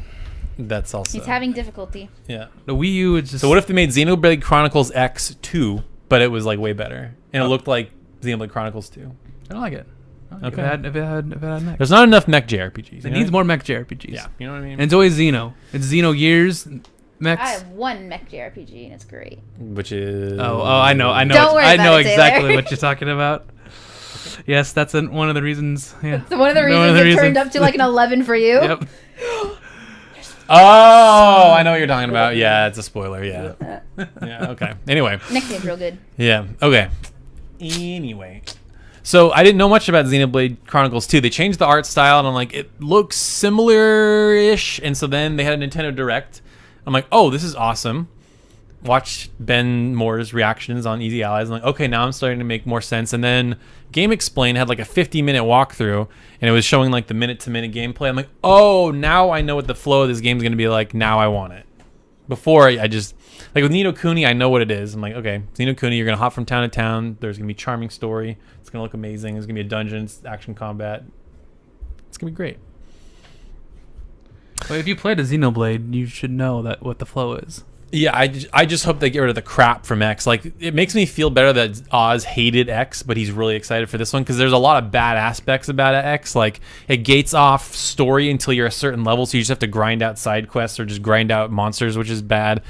That's also He's having difficulty. yeah. The Wii U is just. So what if they made Xenoblade Chronicles X 2, but it was like way better, and it looked like Xenoblade Chronicles 2? I don't like it. Okay. If it had mechs. There's not enough mech JRPGs. It needs more mech JRPGs. Yeah, you know what I mean. And it's always Xeno. It's Xeno Gears, mechs. I have one mech JRPG, and it's great. Which is Oh, I know. Don't worry I know about it, exactly Taylor. what you're talking about. Yes, that's one of the reasons. Yeah. So one of the reasons it turned up to like an 11 for you. Yep. Oh, I know what you're talking about. Yeah, it's a spoiler. Yeah. Yeah. Okay. Anyway. Next game's real good. Yeah. Okay. Anyway. So I didn't know much about Xenoblade Chronicles 2. They changed the art style, and I'm like, it looks similar-ish. And so then they had a Nintendo Direct. I'm like, oh, this is awesome. Watch Ben Moore's reactions on Easy Allies. I'm like, okay, now I'm starting to make more sense. And then Game Explain had like a 50-minute walkthrough, and it was showing like the minute-to-minute gameplay. I'm like, oh, now I know what the flow of this game is going to be like. Now I want it. Before, I just... Like with Ni no Kuni, I know what it is. I'm like, okay, Ni no Kuni, you're going to hop from town to town. There's going to be a charming story. It's going to look amazing. There's going to be a dungeon, it's action combat. It's going to be great. But if you played a Xenoblade, you should know that what the flow is. Yeah, I just hope they get rid of the crap from X. Like, it makes me feel better that Oz hated X, but he's really excited for this one, because there's a lot of bad aspects about X. Like, it gates off story until you're a certain level, so you just have to grind out side quests or just grind out monsters, which is bad.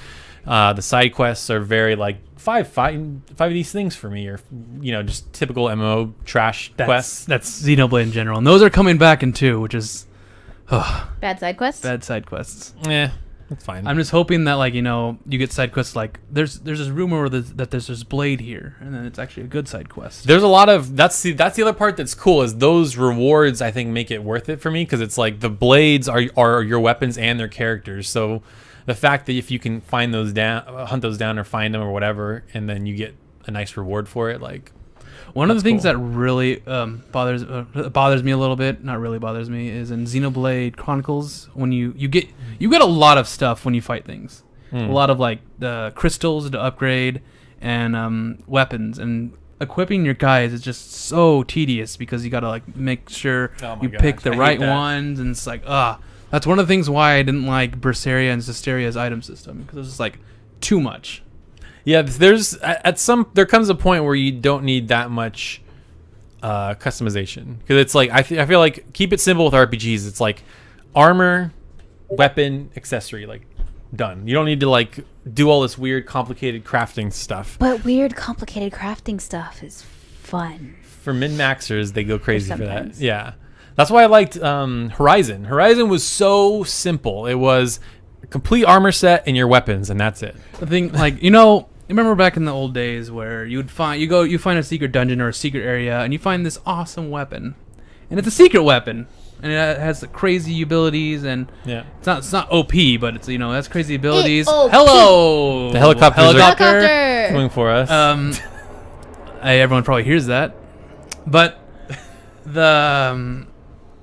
The side quests are very, like, five of these things for me, or, you know, just typical MMO trash quests. That's Xenoblade in general. And those are coming back in 2, which is Bad side quests? bad side quests. Yeah, that's fine. I'm just hoping that, like, you know, you get side quests like there's this rumor that there's this blade here, and then it's actually a good side quest. There's a lot of that's the other part that's cool, is those rewards I think make it worth it for me, because it's like the blades are your weapons and their characters. So the fact that if you can find those down, hunt those down, or find them or whatever, and then you get a nice reward for it, like. One of the things cool. that really bothers me a little bit, not really bothers me, is in Xenoblade Chronicles when you get a lot of stuff when you fight things. a lot of like the crystals to upgrade and weapons, and equipping your guys is just so tedious because you gotta like make sure you pick the right ones, and it's like that's one of the things why I didn't like Berseria and Zesteria's item system, because it's just like too much. Yeah, there comes a point where you don't need that much customization, because it's like I feel like keep it simple with RPGs. It's like armor, weapon, accessory, like done. You don't need to like do all this weird complicated crafting stuff. But weird complicated crafting stuff is fun. For min-maxers, they go crazy for that. Yeah, that's why I liked Horizon. Horizon was so simple. It was a complete armor set and your weapons, and that's it. The thing, like, you remember back in the old days where you find a secret dungeon or a secret area, and you find this awesome weapon, and it's a secret weapon, and it has crazy abilities, and it's not OP, but it's it has crazy abilities. Hello, the helicopter coming for us. Everyone probably hears that, but the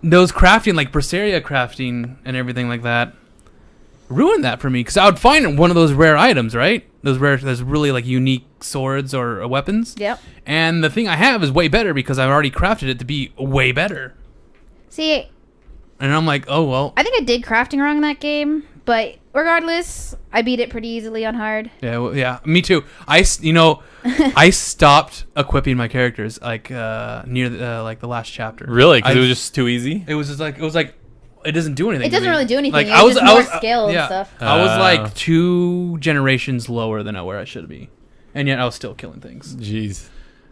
those crafting, like Berseria crafting and everything like that, ruined that for me, because I would find one of those rare items, right? Those really like unique swords or weapons. Yep. And the thing I have is way better because I've already crafted it to be way better. See, and I'm like, oh well. I think I did crafting wrong in that game, but regardless, I beat it pretty easily on hard. Yeah, me too. I stopped equipping my characters like near the last chapter. Really? Because it was just too easy. It was like. It doesn't do anything. It doesn't really do anything. Like, I was more skill and stuff. I was like 2 generations lower than where I should be, and yet I was still killing things. Jeez.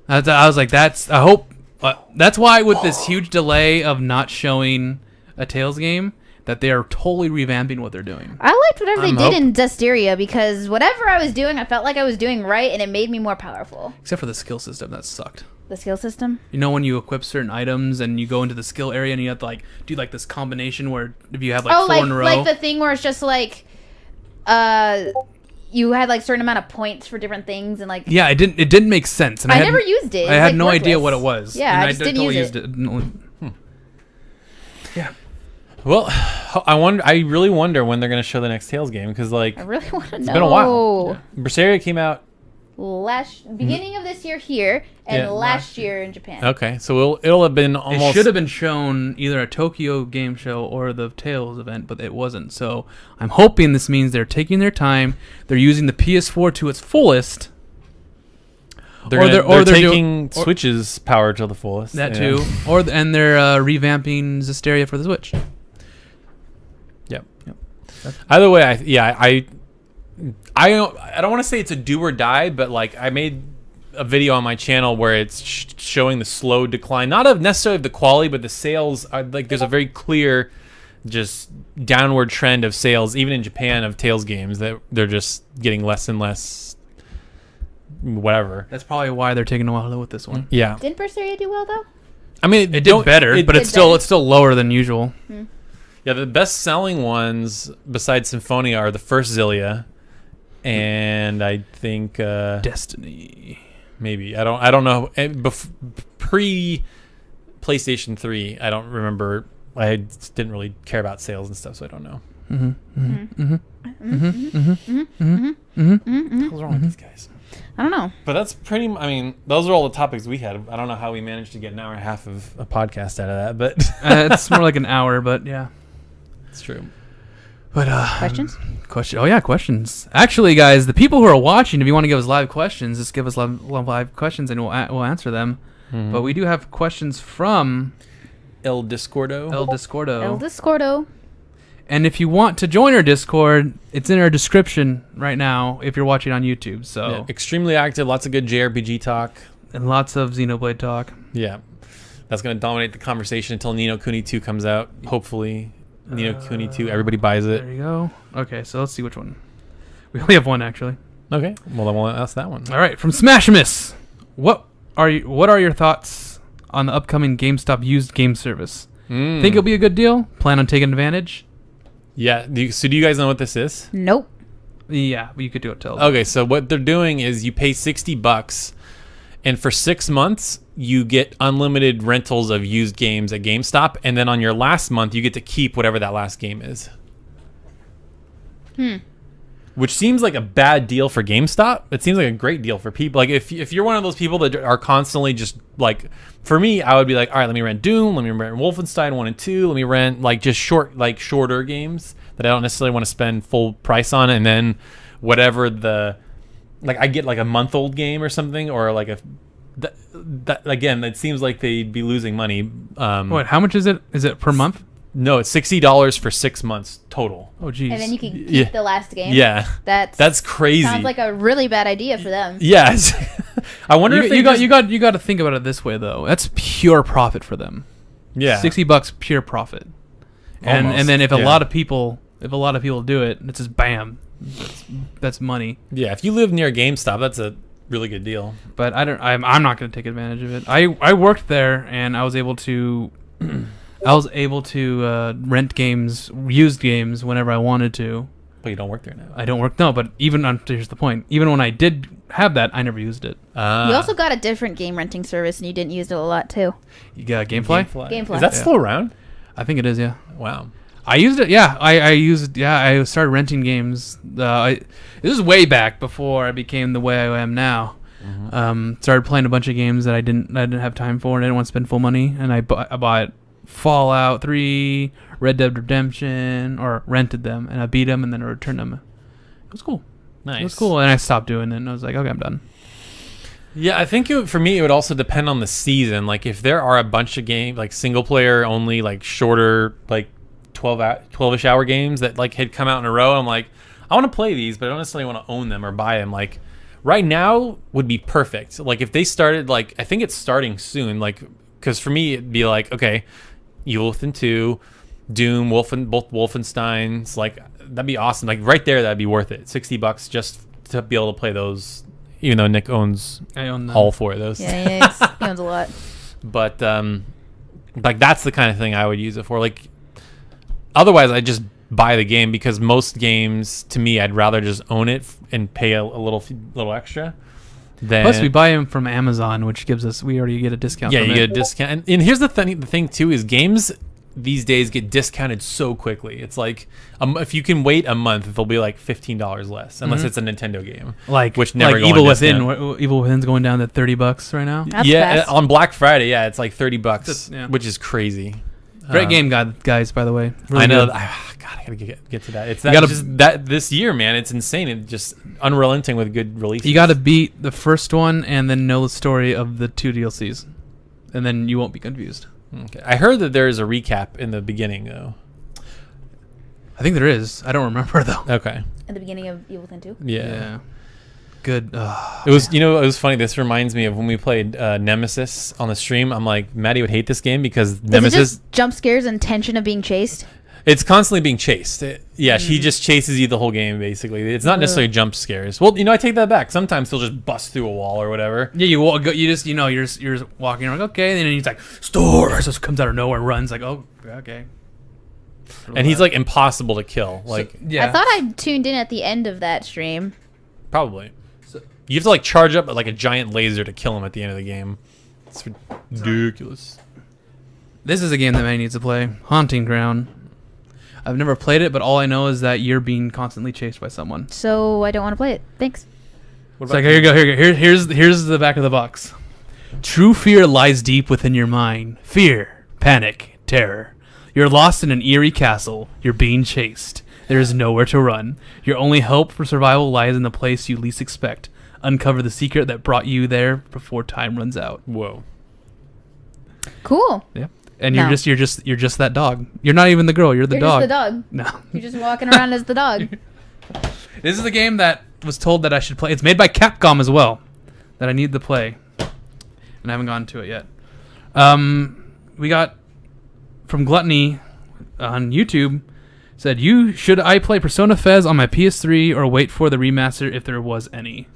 I was like, that's why with this huge delay of not showing a Tales game, that they are totally revamping what they're doing. I liked whatever they did in Zestiria, because whatever I was doing, I felt like I was doing right, and it made me more powerful. Except for the skill system, that sucked. The skill system? When you equip certain items and you go into the skill area and you have to like do like this combination where if you have like 4 in a row. Like the thing where it's just like you had like certain amount of points for different things, and like it didn't make sense, and I never used it. I had no idea what it was. Yeah, and I just didn't use it. Yeah. Well, I really wonder when they're going to show the next Tales game, because like I really want to know. It's been a while. Yeah. Berseria came out beginning of this year here, and last year in Japan. Okay, so it'll have been almost. It should have been shown either a Tokyo Game Show or the Tales event, but it wasn't. So I'm hoping this means they're taking their time. They're using the PS4 to its fullest. They're taking Switch's power to the fullest. That too, and they're revamping Zestiria for the Switch. Yep. Either way, I don't want to say it's a do or die, but like I made a video on my channel where it's showing the slow decline, not of necessarily of the quality, but the sales are like there's a very clear just downward trend of sales, even in Japan, of Tales games, that they're just getting less and less whatever. That's probably why they're taking a while with this one. Yeah. Didn't Berseria do well though? I mean, it did better, but it's still lower than usual. Yeah, the best selling ones besides Symphonia are the first Xillia, and I think Destiny. Maybe I don't know. Pre PlayStation 3, I don't remember. I didn't really care about sales and stuff, so I don't know. What's wrong with these guys? I don't know. But that's pretty. I mean, those are all the topics we had. I don't know how we managed to get an hour and a half of a podcast out of that, but it's more like an hour. But yeah, it's true. But questions? Oh yeah, questions. Actually, guys, the people who are watching, if you want to give us live questions, just give us live questions, and we'll answer them. Mm-hmm. But we do have questions from El Discordo. And if you want to join our Discord, it's in our description right now if you're watching on YouTube. So yeah, extremely active, lots of good JRPG talk. And lots of Xenoblade talk. Yeah. That's going to dominate the conversation until Ni no Kuni 2 comes out. Hopefully, Ni no Kuni 2, everybody buys it. There you go. Okay, so let's see which one. We only have one, actually. Okay, well, then we'll ask that one. All right, from Smashimus. What are your thoughts on the upcoming GameStop used game service? Think it'll be a good deal? Plan on taking advantage? Yeah. Do you guys know what this is? Nope. Yeah, but you could do it. Okay, so what they're doing is you pay $60, and for 6 months you get unlimited rentals of used games at GameStop, and then on your last month you get to keep whatever that last game is. which seems like a bad deal for GameStop. It seems like a great deal for people. Like if you're one of those people that are constantly just like, for me, I would be like, all right, let me rent Doom, let me rent Wolfenstein 1 and 2, let me rent like just shorter games that I don't necessarily want to spend full price on, and then whatever I get like a month-old game or something, or like that again, it seems like they'd be losing money. What? How much is it? Is it per month? No, it's $60 for 6 months total. Oh, geez. And then you can keep the last game. Yeah, that's crazy. Sounds like a really bad idea for them. Yes. I wonder if you got to think about it this way though. That's pure profit for them. Yeah, $60 pure profit. And then if a lot of people do it, it's just bam. That's money. Yeah, if you live near GameStop, that's a really good deal. But I'm not going to take advantage of it. I worked there and I was able to rent games, used games whenever I wanted to. But you don't work there now. I don't work but here's the point. Even when I did have that, I never used it. You also got a different game renting service and you didn't use it a lot too. You got Gamefly? Gamefly. Is that still around? I think it is, yeah. Wow. I used it, yeah. I started renting games. This is way back before I became the way I am now. Mm-hmm. Started playing a bunch of games that I didn't have time for and I didn't want to spend full money. And I bought Fallout 3, Red Dead Redemption, or rented them, and I beat them and then I returned them. It was cool. Nice. It was cool, and I stopped doing it, and I was like, okay, I'm done. Yeah, I think for me, it would also depend on the season. Like, if there are a bunch of games, like, single-player only, like, shorter, like, 12-ish hour games that, like, had come out in a row, I'm like, I want to play these, but I don't necessarily want to own them or buy them. Like, right now would be perfect. Like, if they started, like, I think it's starting soon, like, because for me, it'd be like, okay, Evil Within 2, Doom, both Wolfensteins, like, that'd be awesome. Like, right there, that'd be worth it. $60 just to be able to play those, even though Nick owns all 4 of those. Yeah, he owns a lot. But, like, that's the kind of thing I would use it for. Like, otherwise, I just buy the game, because most games, to me, I'd rather just own it and pay a little extra. Plus, we buy them from Amazon, which gives us, we already get a discount. Yeah, from you it. get a discount. And here's the thing too, is games these days get discounted so quickly. It's like, if you can wait a month, they'll be like $15 less, unless it's a Nintendo game. Which never go Evil Within. Evil Within's going down to $30 right now. That's yeah, fast. on Black Friday, yeah, it's like $30, which is crazy. Great game, guys. By the way, really I know. good. God, I gotta get to that. It's that this year, man. It's insane. It's just unrelenting with good releases. You got to beat the first one and then know the story of the 2 DLCs, and then you won't be confused. Okay. I heard that there is a recap in the beginning, though. I think there is. I don't remember though. Okay. At the beginning of Evil Within 2? Yeah. Good. It was, it was funny. This reminds me of when we played Nemesis on the stream. I'm like, Maddie would hate this game because Nemesis. Is it just jump scares and tension of being chased? It's constantly being chased. She just chases you the whole game, basically. It's not necessarily jump scares. Well, I take that back. Sometimes he'll just bust through a wall or whatever. Yeah, you're just walking around, like, okay, and then he's like, store, so it comes out of nowhere and runs, like, oh, okay. And he's like impossible to kill. Like, yeah. I thought I tuned in at the end of that stream. Probably. You have to like charge up like a giant laser to kill him at the end of the game. It's ridiculous. This is a game that Manny needs to play. Haunting Ground. I've never played it, but all I know is that you're being constantly chased by someone. So I don't want to play it. Thanks. It's like, here you go. Here's the back of the box. True fear lies deep within your mind. Fear, panic, terror. You're lost in an eerie castle. You're being chased. There is nowhere to run. Your only hope for survival lies in the place you least expect. Uncover the secret that brought you there before time runs out. Whoa. Cool. Yeah. And you're just that dog. You're not even the girl. You're the dog. Just the dog. No. You're just walking around as the dog. This is a game that was told that I should play. It's made by Capcom as well. That I need to play. And I haven't gone to it yet. We got from Gluttony on YouTube said, should I play Persona Fez on my PS3 or wait for the remaster if there was any?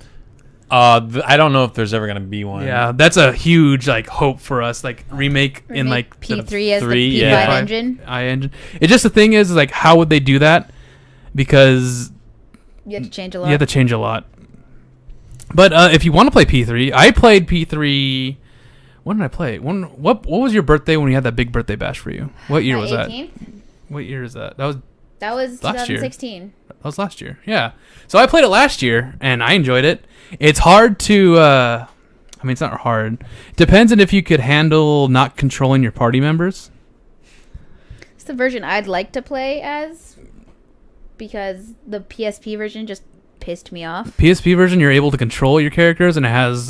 I don't know if there's ever gonna be one. Yeah, that's a huge hope for us. Remake in P3 as the P5 engine. engine. It's just the thing is how would they do that? Because you have to change a lot. You have to change a lot. But if you want to play P3, I played P3. When did I play? What was your birthday when we had that big birthday bash for you? What year was 18? that? What year is that? That was That was Last year. 2016. That was last year. Yeah. So I played it last year, and I enjoyed it. It's hard to... I mean, it's not hard. Depends on if you could handle not controlling your party members. It's the version I'd like to play as, because the PSP version just pissed me off. PSP version, you're able to control your characters, and it has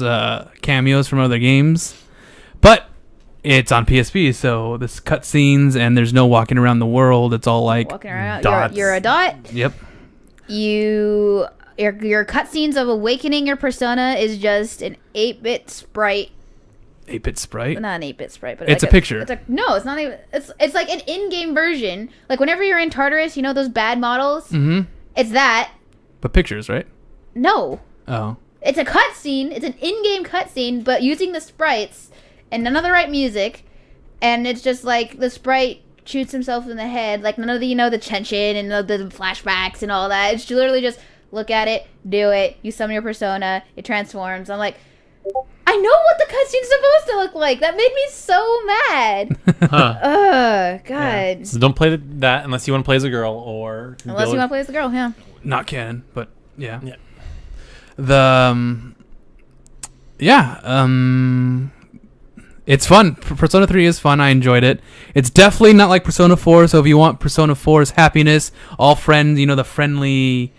cameos from other games. But it's on PSP, so there's cutscenes, and there's no walking around the world. It's all like Walking around, dots. you're a dot. Yep. Your cutscenes of awakening your persona is just an 8-bit sprite. 8-bit sprite? Not an 8-bit sprite, but It's like a picture. No, it's not even. It's like an in-game version. Like whenever you're in Tartarus, you know those bad models. Mm-hmm. It's that. But pictures, right? No. Oh. It's a cutscene. It's an in-game cutscene, but using the sprites and none of the right music, and it's just like the sprite shoots himself in the head. Like none of the the tension and the flashbacks and all that. It's literally just look at it, do it. You summon your persona, it transforms. I'm like, I know what the cutscene's supposed to look like. That made me so mad. Huh. Ugh, God. Yeah. So don't play that unless you want to play as a girl or... Unless you want to play as the girl, yeah. Not canon, but yeah. Yeah. It's fun. Persona 3 is fun. I enjoyed it. It's definitely not like Persona 4, so if you want Persona 4's happiness, all friends, the friendly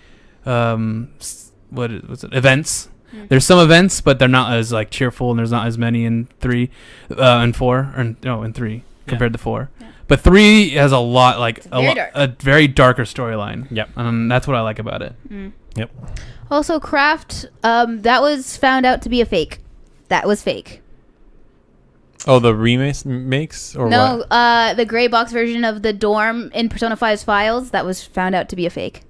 events. There's some events, but they're not as like cheerful, and there's not as many in 3 and 4 in 3 compared to 4. Yeah. But 3 has a lot a very darker storyline. Yep. That's what I like about it. Mm. Yep. Also, Craft, that was found out to be a fake. That was fake. Oh, the remakes or no, what? The gray box version of the dorm in Persona 5's files, that was found out to be a fake.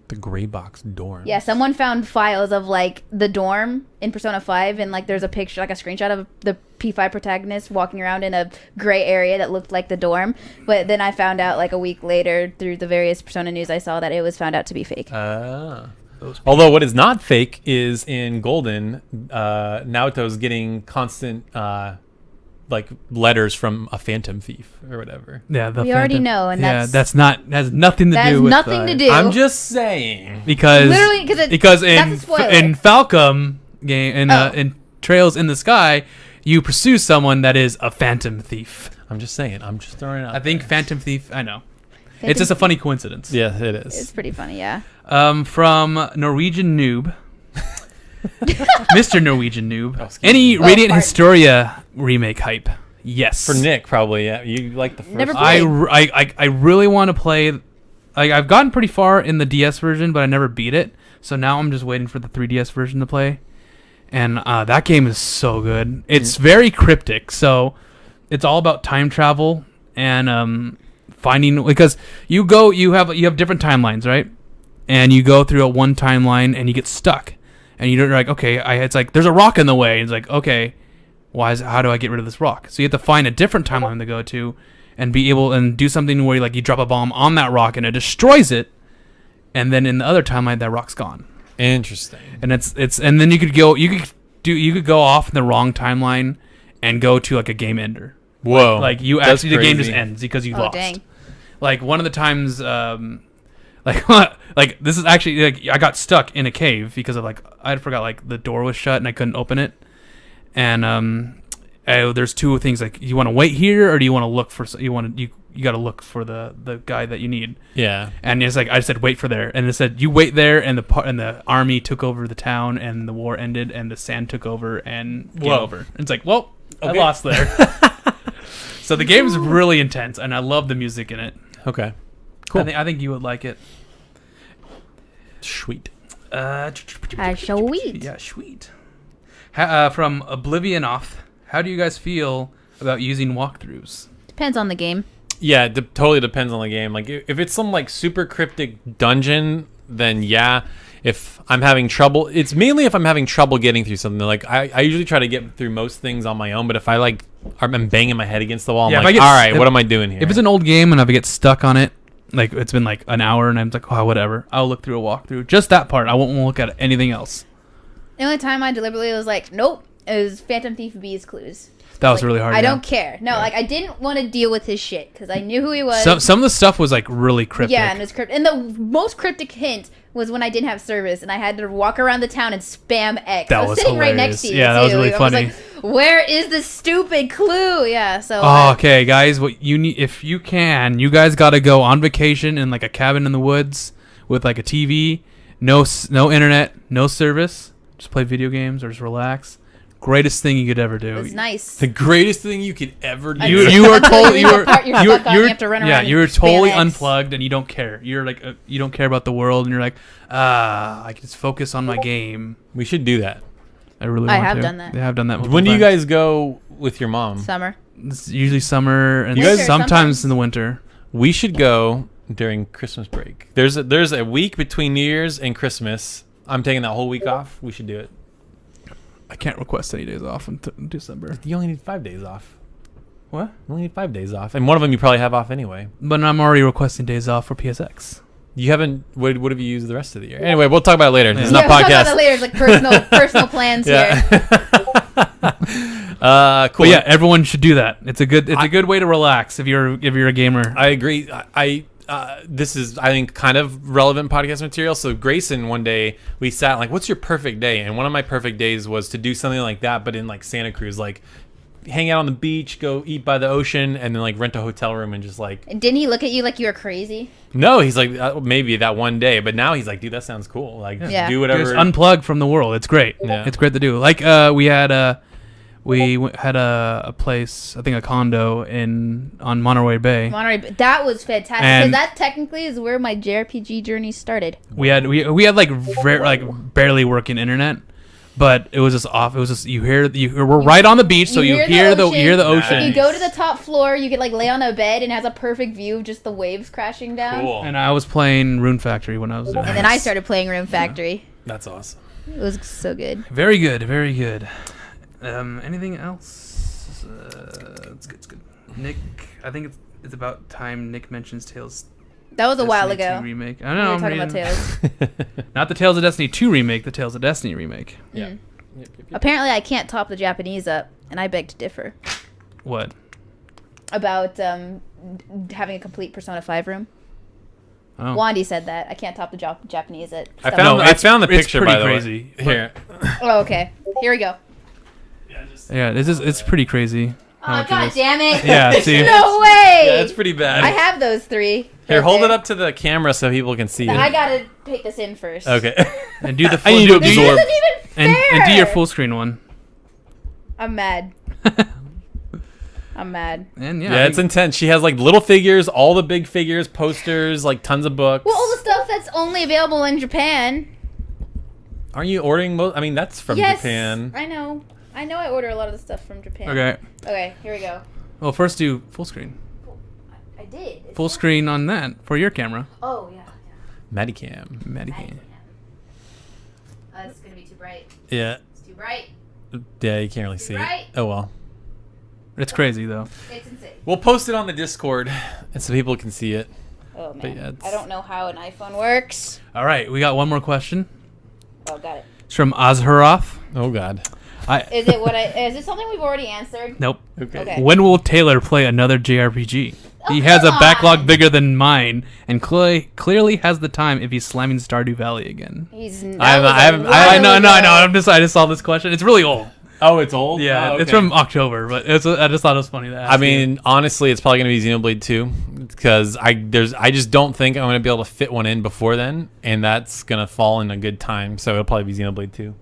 The gray box dorm. Yeah, someone found files of like the dorm in Persona 5, and like there's a picture, like a screenshot of the P5 protagonist walking around in a gray area that looked like the dorm. But then I found out like a week later through the various Persona news I saw that it was found out to be fake. Although what is not fake is in Golden, Naoto's getting constant letters from a phantom thief or whatever. Yeah, we already know, and that's not has nothing to do with nothing to do. I'm just saying because literally because in Falcom game in Trails in the Sky, you pursue someone that is a phantom thief. I'm just saying. I'm just throwing it out. I think phantom thief. I know. It's just a funny coincidence. Yeah, it is. It's pretty funny, yeah. From Norwegian Noob. Mr. Norwegian Noob. Any Radiant Historia remake hype? Yes. For Nick, probably. Yeah, you like the first. Never played. I really want to play. I've gotten pretty far in the DS version, but I never beat it. So now I'm just waiting for the 3DS version to play. And that game is so good. It's very cryptic. So it's all about time travel and finding, because you have different timelines, right? And you go through one timeline and you get stuck. And you're like, okay, it's like there's a rock in the way. And it's like, okay, how do I get rid of this rock? So you have to find a different timeline to go to, and be able and do something where you drop a bomb on that rock and it destroys it, and then in the other timeline that rock's gone. Interesting. And and then you could go off in the wrong timeline and go to like a game ender. Whoa! The game just ends because you lost. Dang. Like one of the times. This is actually I got stuck in a cave because of I forgot the door was shut and I couldn't open it, and there's two things, you want to wait here or do you want to look for you got to look for the guy that you need. Yeah. And it's I said wait for there, and it said you wait there, and the army took over the town and the war ended and the sand took over and game over. And it's okay. I lost there. So the game's really intense and I love the music in it. Okay. Cool. I think you would like it. Sweet. Sweet. Yeah, sweet. From Oblivion Off, how do you guys feel about using walkthroughs? Depends on the game. Yeah, totally depends on the game. If it's some super cryptic dungeon, then yeah. If I'm having trouble, it's mainly if I'm having trouble getting through something. I usually try to get through most things on my own, but if I'm banging my head against the wall, I'm all right, what am I doing here? If it's an old game and if I get stuck on it, it's been an hour and I'm whatever, I'll look through a walkthrough. Just that part. I won't look at anything else. The only time I deliberately was nope, is Phantom Thief B's Clues. That was really hard. I yeah. don't care. No, like I didn't want to deal with his shit because I knew who he was. Some of the stuff was like really cryptic. Yeah, and it was cryptic. And the most cryptic hint was when I didn't have service and I had to walk around the town and spam X. That I was was sitting right hilarious. next to you. Yeah, that was really I funny. Was like, where is the stupid clue? Yeah, so. Oh, okay, guys. What you need, if you can, you guys got to go on vacation in like a cabin in the woods with like a TV, no internet, no service. Just play video games or just relax. Greatest thing you could ever do. It's nice. The greatest thing you could ever do. You were totally you were have to run around you were and spam totally X. unplugged and you don't care. You're like you don't care about the world and you're like I can just focus on my game. We should do that. I really I want have to. done that. They have done that. When do you multiple guys go with your mom? Summer. times. It's usually summer and You guys- sometimes in the winter. We should go during Christmas break. There's a week between New Year's and Christmas. I'm taking that whole week off. We should do it. I can't request any days off in December. You only need 5 days off. What? You only need 5 days off, and one of them you probably have off anyway. But I'm already requesting days off for PSX. You haven't. What have you used the rest of the year? Anyway, we'll talk about it later. This is Yeah, not we'll talk about podcast. that later. It's like personal plans here. Cool. But yeah, everyone should do that. It's a good way to relax if you're a gamer. I agree. This is, I think, kind of relevant podcast material. So Grayson, one day we sat like, "What's your perfect day?" And one of my perfect days was to do something like that, but in like Santa Cruz, like hang out on the beach, go eat by the ocean, and then like rent a hotel room and just like. And didn't he look at you like you were crazy? No, he's like maybe that one day, but now he's like, dude, that sounds cool. Like, just Yeah. do whatever. Just unplug from the world. It's great. Yeah. It's great to do. Like we had a place, I think a condo on Monterey Bay. Monterey, that was fantastic. And- Because that technically is where my JRPG journey started. We had like barely working internet, but it was just off. It was just we're right on the beach, so you hear the ocean. If you go to the top floor, you could like lay on a bed and it has a perfect view of just the waves crashing down. Cool. And I was playing Rune Factory when I was doing And then I started playing Room Factory. That's awesome. It was so good. Very good, very good. Anything else? It's good. Nick, I think it's about time Nick mentions Tales. That was a while Destiny 2 ago. remake. I We know. were I'm talking about reading. Tales. Not the Tales of Destiny 2 remake, the Tales of Destiny remake. Yeah. Mm. Yep. Apparently, I can't top the Japanese up, and I beg to differ What? about having a complete Persona 5 room. Oh. Wandy said that. I can't top the Japanese at I stuff. found No, I found the it's picture pretty by the crazy. way. Here. Oh, okay. Here we go. Yeah, it's pretty crazy. how Oh, much it god is. damn it. Yeah, see. No way. Yeah, it's pretty bad. I have those three. Here, right hold it there. up to the camera so people can see I it. gotta take this in first. Okay. And do the I need to This absorb. isn't even fair. and do your full screen one. I'm mad. I'm mad. And Yeah, it's intense. She has like little figures, all the big figures, posters, like tons of books. Well, all the stuff that's only available in Japan. Aren't you ordering most? I mean, that's from Yes, Japan. I know. I know I order a lot of the stuff from Japan. Okay. Okay, here we go. Well, first do full screen. I did. Full screen on that for your camera. Oh, yeah. Medicam. Medicam. It's going to be too bright. Yeah. It's too bright. Yeah, you can't really see Right. it. Oh well. It's crazy though. It's insane. We'll post it on the Discord, and so people can see it. Oh, But man. yeah, it's- I don't know how an iPhone works. All right, we got one more question. Oh, got it. It's from Ozharoth. Oh God. Is it something we've already answered? Nope. Okay. When will Taylor play another JRPG? Oh, He has a come backlog on. bigger than mine, and clearly has the time if he's slamming Stardew Valley again. He's. I know. I just saw this question. It's really old. Oh, it's old. Yeah, Oh, it's okay. from October, but I just thought it was funny to ask. I mean, honestly, it's probably gonna be Xenoblade 2 because I just don't think I'm gonna be able to fit one in before then, and that's gonna fall in a good time. So it'll probably be Xenoblade 2.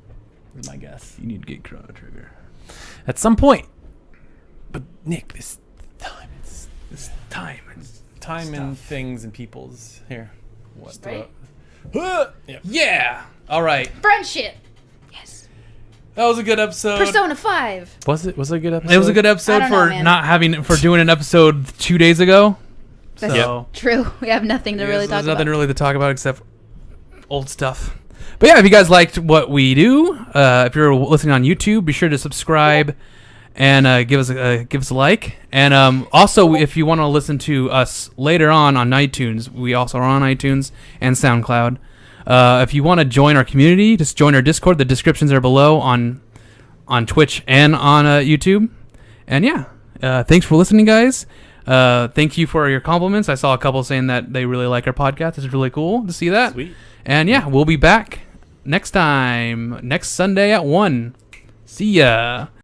Is my guess. you need to get Chrono Trigger. At some point. But Nick, this time and things and people's here. What? Right? Yeah. All right. Friendship. Yes. That was a good episode. Persona 5. Was it a good episode? It was a good episode I don't know, for man. doing an episode 2 days ago. That's So true. We have nothing to really talk there's nothing about. really to talk about except old stuff. But yeah, if you guys liked what we do, if you're listening on YouTube, be sure to subscribe and give us a like. And also, if you want to listen to us later on iTunes, we also are on iTunes and SoundCloud. If you want to join our community, just join our Discord. The descriptions are below on Twitch and on YouTube. And yeah, thanks for listening, guys. Thank you for your compliments. I saw a couple saying that they really like our podcast. It's really cool to see that. Sweet. And yeah, we'll be back next time, next Sunday at 1. See ya.